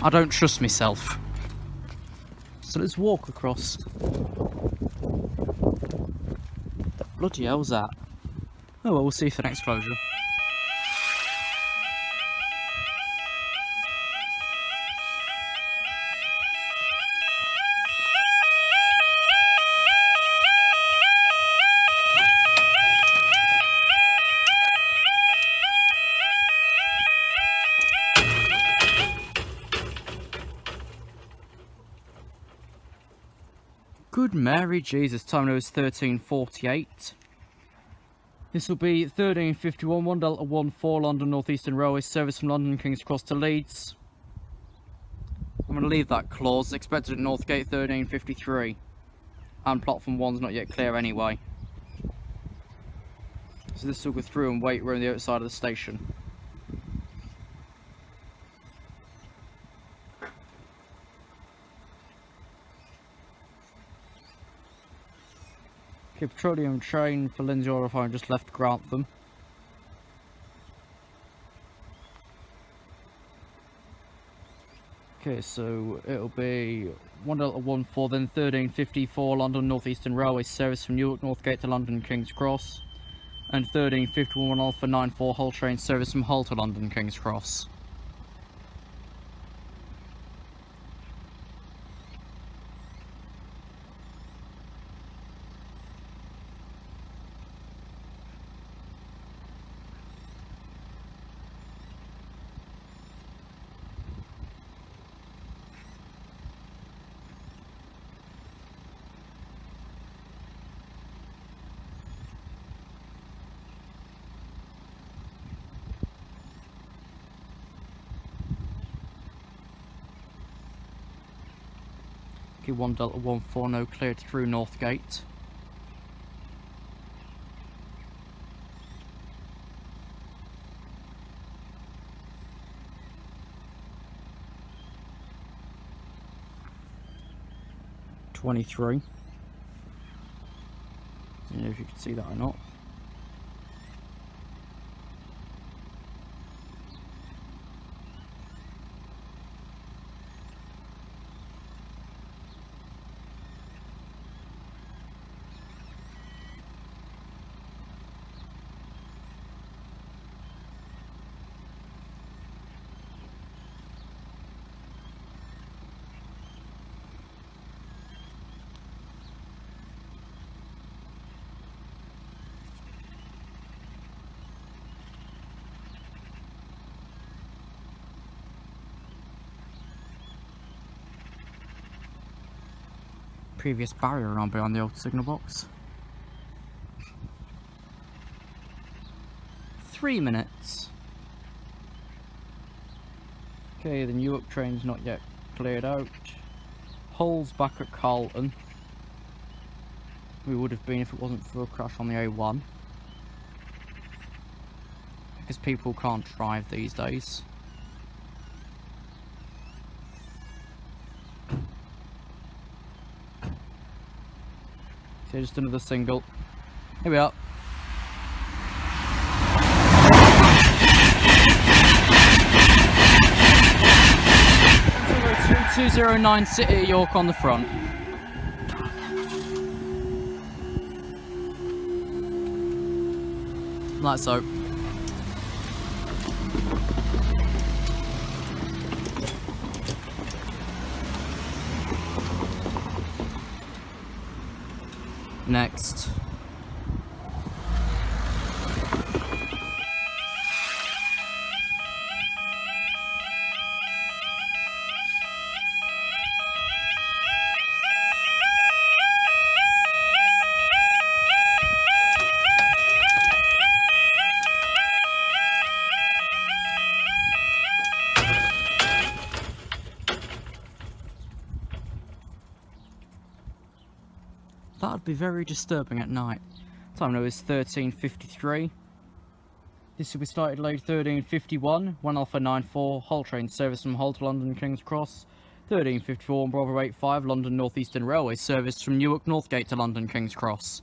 I don't trust myself. So let's walk across. The bloody hell's that? Oh well, we'll see for the next closure. Good Mary Jesus, time now is 13:48. This will be 13:51, 1 Delta 14 London North Eastern Railway service from London King's Cross to Leeds. I'm going to leave that clause, expected at Northgate 13:53. And platform 1's not yet clear anyway. So this will go through and wait around the outside of the station. Okay, petroleum train for Lindsay Oil Refinery just left Grantham. Okay, so it'll be 1 Delta 14, then 13:54 London North Eastern Railway service from Newark Northgate to London King's Cross, and 13:51 Alpha 94 Hull train service from Hull to London King's Cross. Okay, 1 Delta 14 now cleared through Northgate. I don't know if you can see that or not. Previous barrier around behind the old signal box. 3 minutes. Okay, the Newark train's not yet cleared out. Hull's back at Carlton. We would have been if it wasn't for a crash on the A1. Because people can't drive these days. Okay, just another single. Here we are. Zero 209 City York on the front. Like so. Next. That would be very disturbing at night. Time now is 13:53. This will be started late 13:51. 1 Alpha 94 Hull train service from Hull to London King's Cross. 13:54 Bravo 85 London North Eastern Railway service from Newark Northgate to London King's Cross.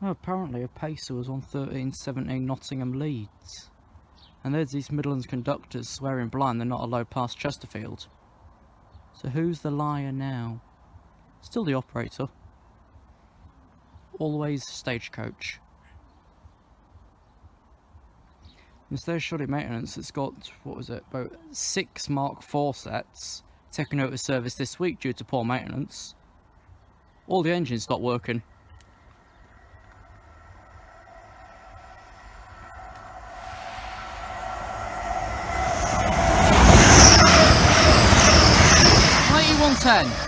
Oh, apparently a pacer was on 13:17 Nottingham Leeds. And there's these Midlands conductors swearing blind they're not allowed past Chesterfield. So who's the liar now? Still the operator. Always Stagecoach. Instead of shoddy maintenance, it's got, what was it, about 6 Mark IV sets taken out of service this week due to poor maintenance. All the engines stopped working. $91.10.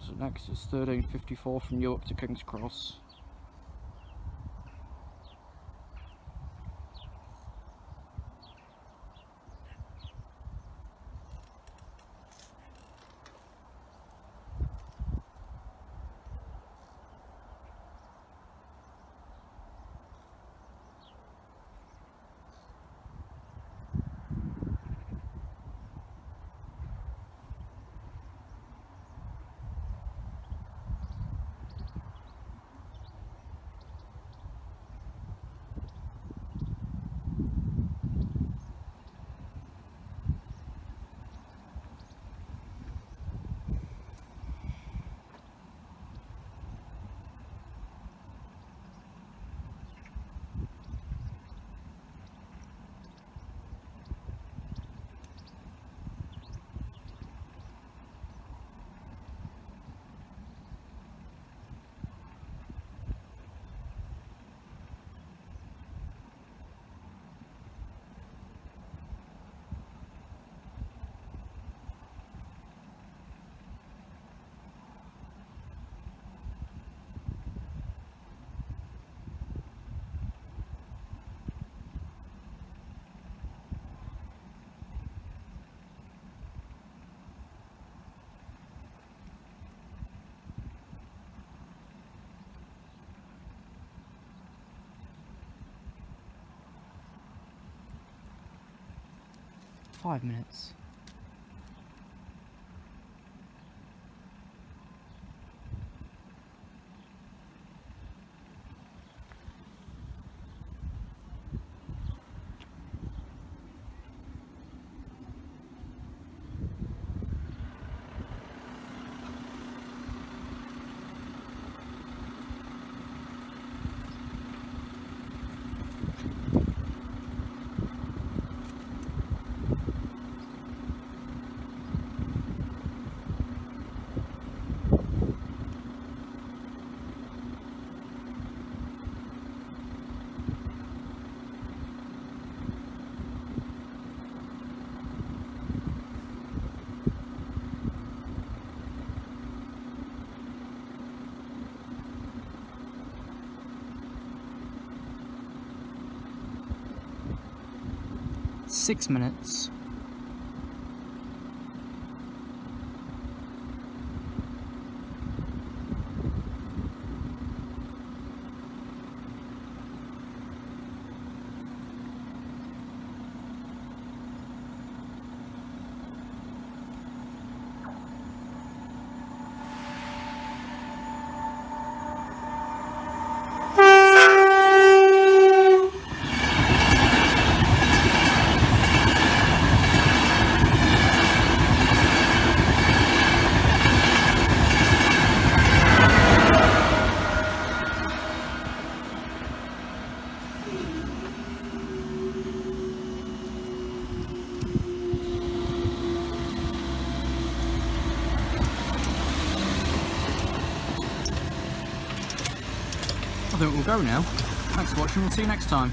So next is 13:54 from Newark to King's Cross. Five minutes. Six minutes. I think we'll go now. Thanks for watching, we'll see you next time.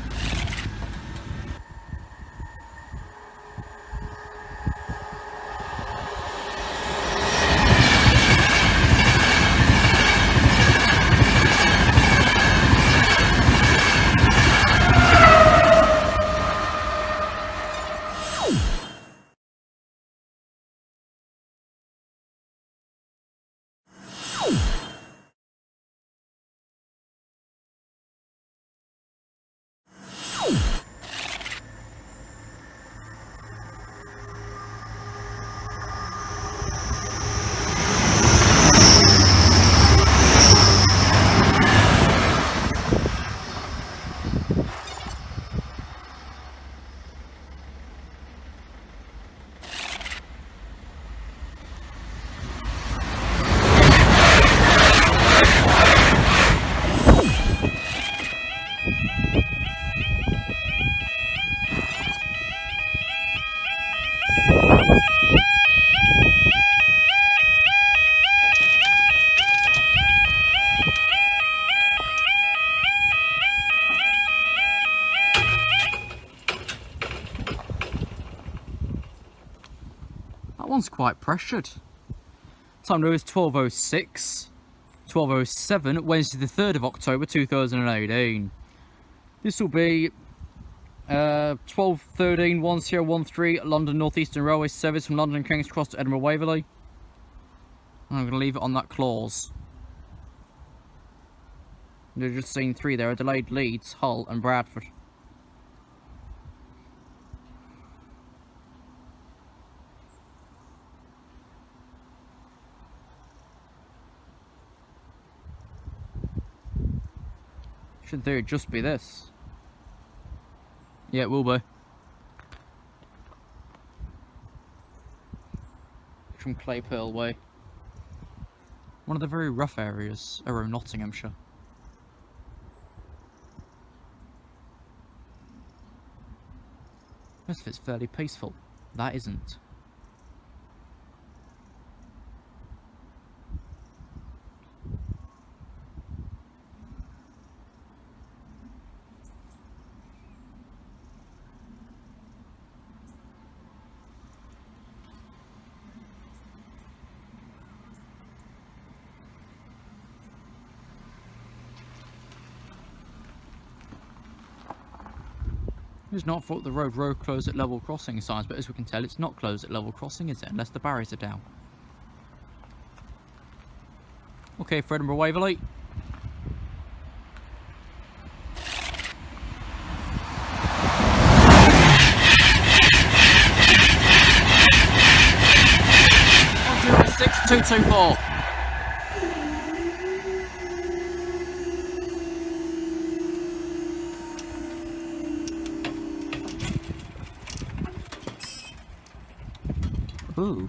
quite pressured. Time now is 12:06. 12:07, Wednesday the 3rd of October 2018. This will be 12:13 1013 London North Eastern Railway service from London King's Cross to Edinburgh Waverley. And I'm going to leave it on that clause. You've just seen 3 there, are delayed Leeds, Hull and Bradford. Should there just be this? Yeah, it will be. From Claypearl Way. One of the very rough areas around Nottinghamshire. Most of it's fairly peaceful. That isn't. It's not thought the road closed at level crossing signs, but as we can tell, it's not closed at level crossing, is it? Unless the barriers are down. Okay, for Edinburgh Waverley. One 6224. Ooh.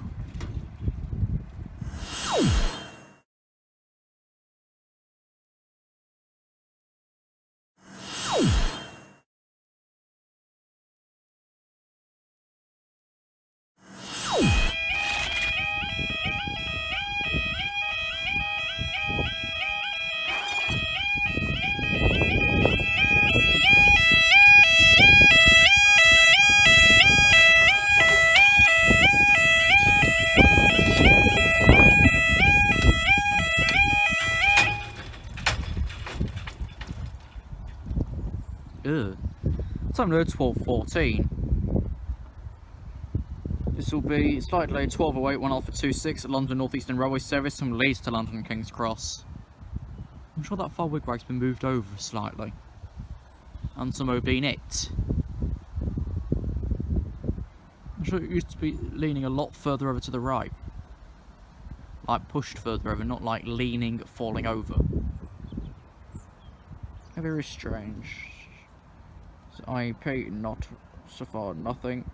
Time now 12:14. This will be slightly delayed 12:08 1 Alpha 26 at London North Eastern Railway service from Leeds to London King's Cross. I'm sure that far wigwag's been moved over slightly. And some been it. I'm sure it used to be leaning a lot further over to the right. Like pushed further over, not like leaning, falling over. Very strange. IP not so far nothing.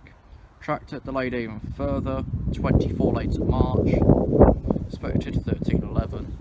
Tractor delayed even further. 24 late of March. Expected 1311.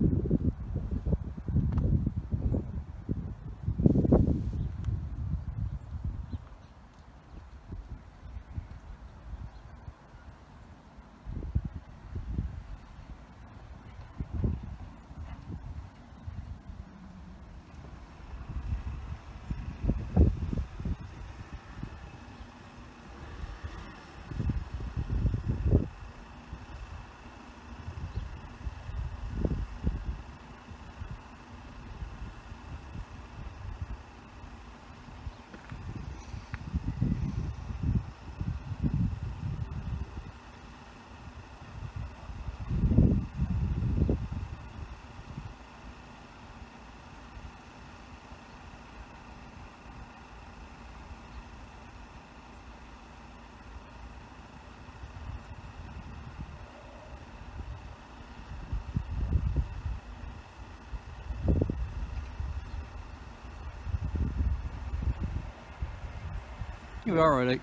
You are already.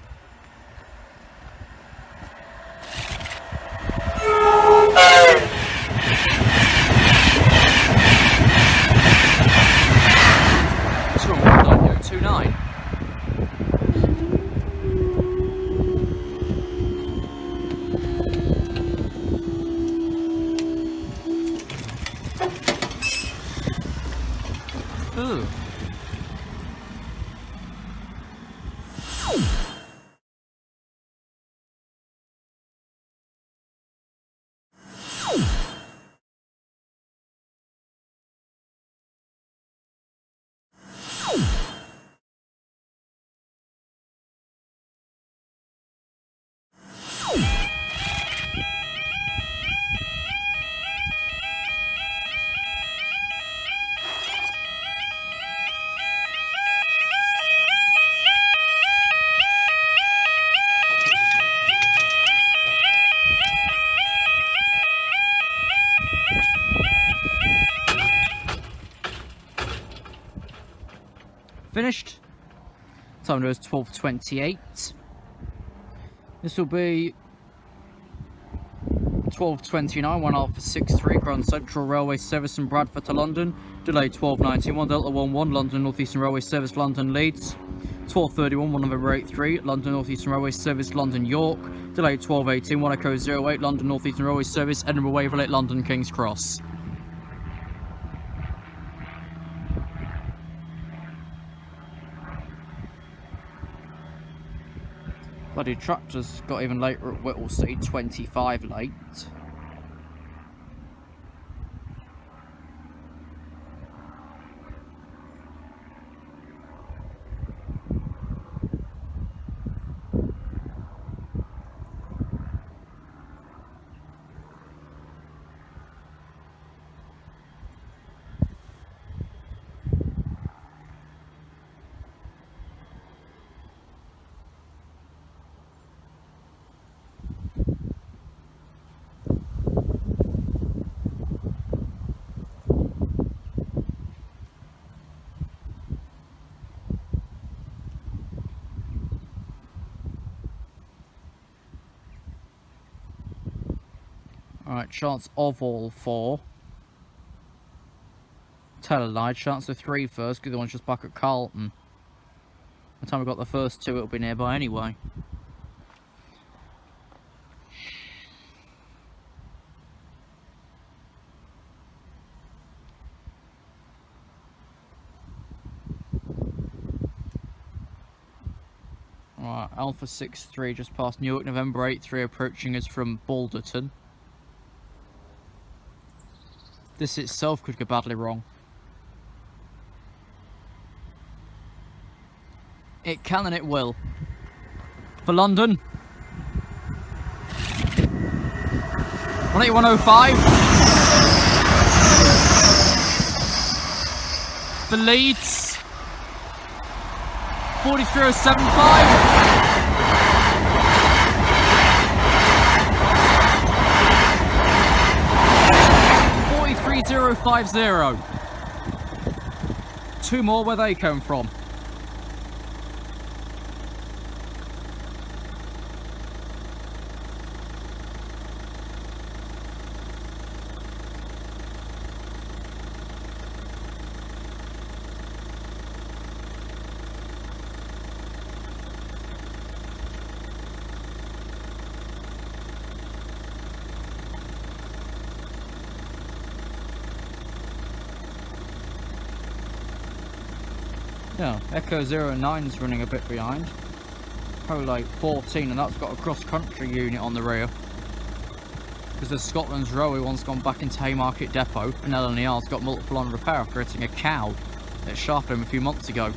What's wrong with 9029? Ooh. finished. Time now is 12:28. This will be 12:29, 1 Alpha 63, Grand Central Railway Service from Bradford to London. Delay 12:91, Delta 11, London North Eastern Railway Service, London Leeds. 12:31, 1 November 83, London North Eastern Railway Service, London York. Delay 12:18, 1 Echo 08, London North Eastern Railway Service, Edinburgh Waverley, London King's Cross. Bloody tractors got even later at Whittlesea, 25 late. Alright, chance of all 4. Tell a lie, chance of 3 first, because the one's just back at Carlton. By the time we got the first 2, it'll be nearby anyway. Alright, Alpha 63 just past Newark, November 83, approaching us from Balderton. This itself could go badly wrong. It can and it will. For London. 18105. For Leeds. 43075. 43050. 2 more where they come from. Yeah, Echo 09's running a bit behind. Polo 14, and that's got a cross-country unit on the rear. Because the Scotland's Railway one's gone back into Haymarket Depot, and LNER's got multiple on repair after hitting a cow at Shaftham a few months ago.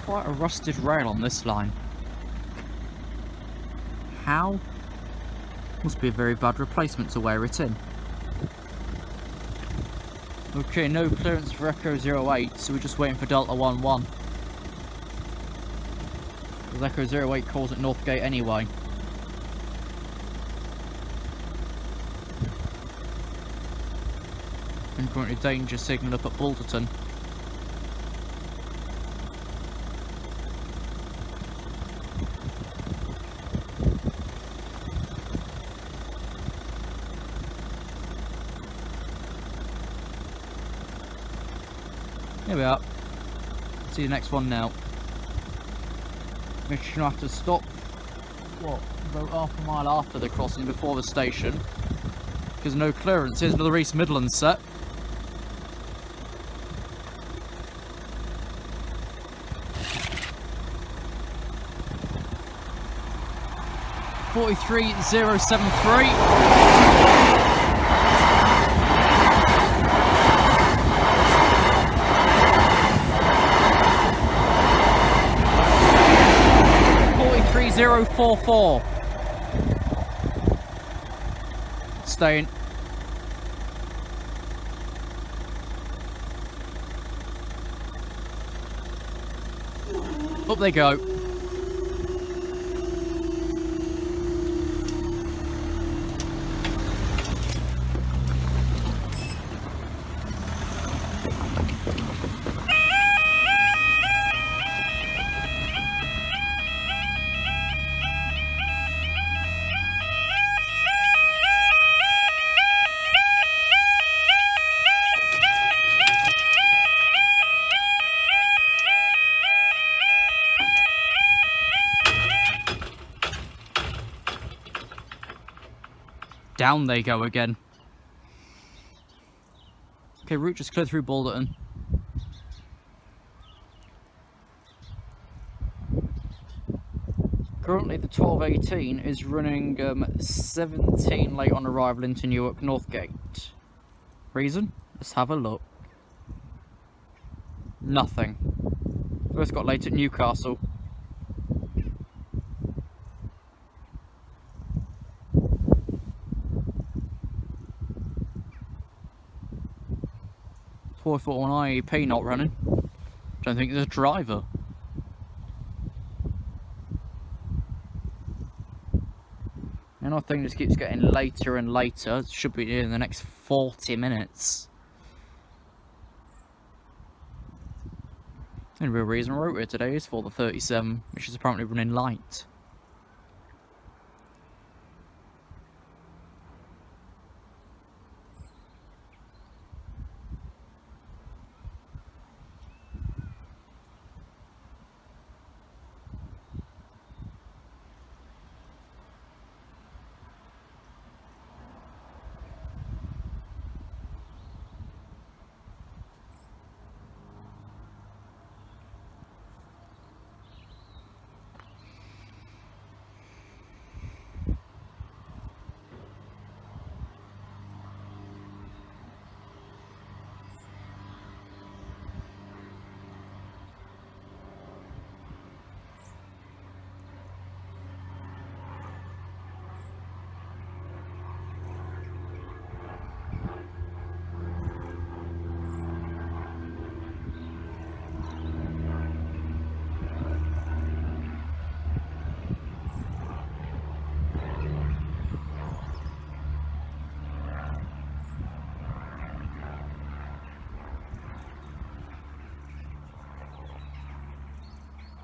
Quite a rusted rail on this line. How? Must be a very bad replacement to wear it in. Okay, no clearance for Echo 08, so we're just waiting for Delta 11. Because Echo 08 calls at Northgate anyway. And currently danger signal up at Balderton. Here we are. See the next one now. We're just gonna have to stop, what, about half a mile after the crossing before the station. Because no clearance. Here's another East Midlands set. (43073). 044. Staying. Up they go. Down they go again. Okay, route just cleared through Balderton. Currently the 1218 is running 17 late on arrival into Newark, Northgate. Reason? Let's have a look. Nothing. First got late at Newcastle. I thought on IEP not running. Don't think there's a driver. And our thing just keeps getting later and later. It should be here in the next 40 minutes. The real reason I wrote it today is for the 37, which is apparently running light.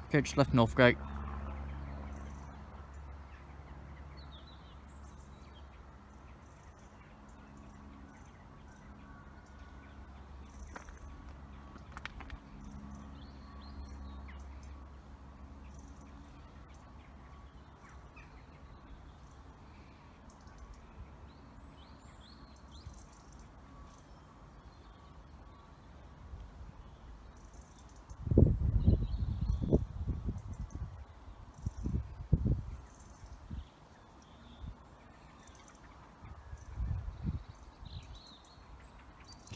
Okay, just left Northgate.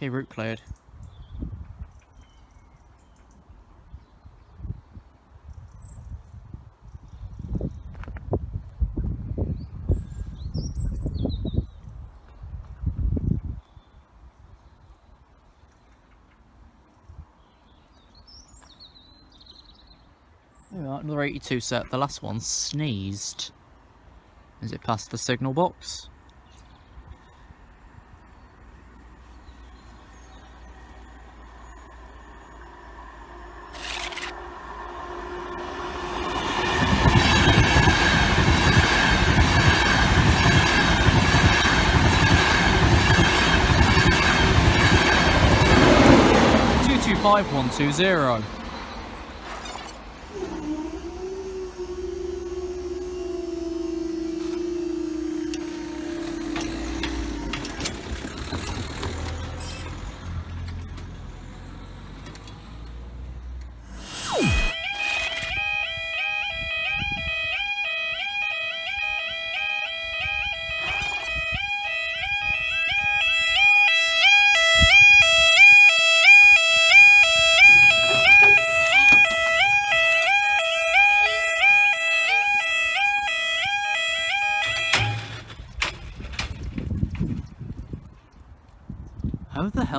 Okay, route cleared. Another 82 set. The last one sneezed. Is it past the signal box? Two 5120.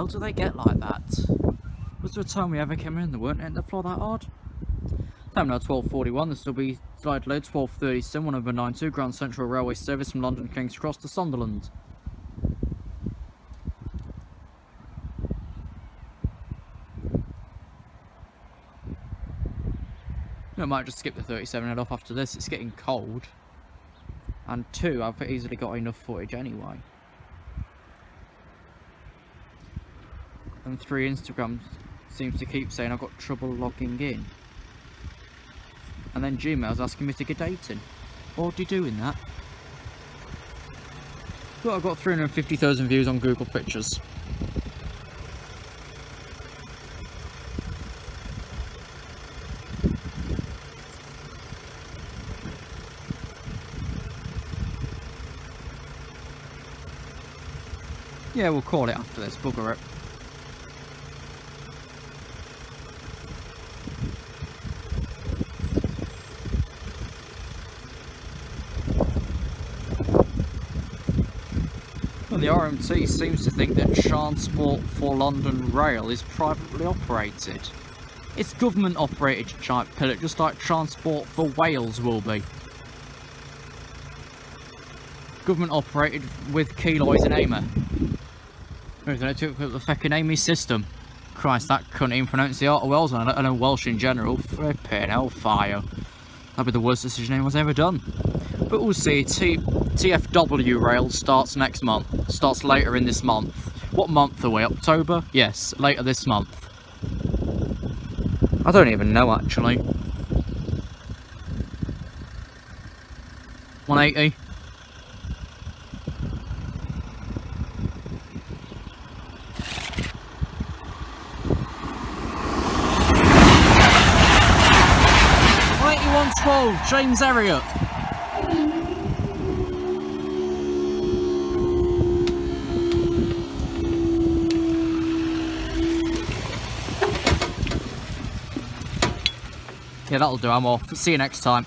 hell do they get like that? Was there a time we ever came in, they weren't hitting the floor that hard? Time now 12:41, this will be slide load 12:30 sim 1092 Grand Central Railway service from London King's Cross to Sunderland. I might just skip the 37 head off after this, it's getting cold. And 2, I've easily got enough footage anyway. And 3, Instagram seems to keep saying I've got trouble logging in. And then Gmail's asking me to get dating. Already doing that. But I've got 350,000 views on Google Pictures. Yeah, we'll call it after this, bugger it. Well, the RMT seems to think that Transport for London Rail is privately operated. It's government operated, you giant pilot, just like Transport for Wales will be. Government operated with Keloids and AIMA. They took the fucking AIMA system. Christ, that couldn't even pronounce the Art of Wales, and I know Welsh in general. Flippin' hellfire. That'd be the worst decision anyone's ever done. But we'll see. TFW Rail starts next month. Starts later in this month. What month are we? October? Yes, later this month. I don't even know actually. 180. James Elliott. Yeah, that'll do. I'm off. See you next time.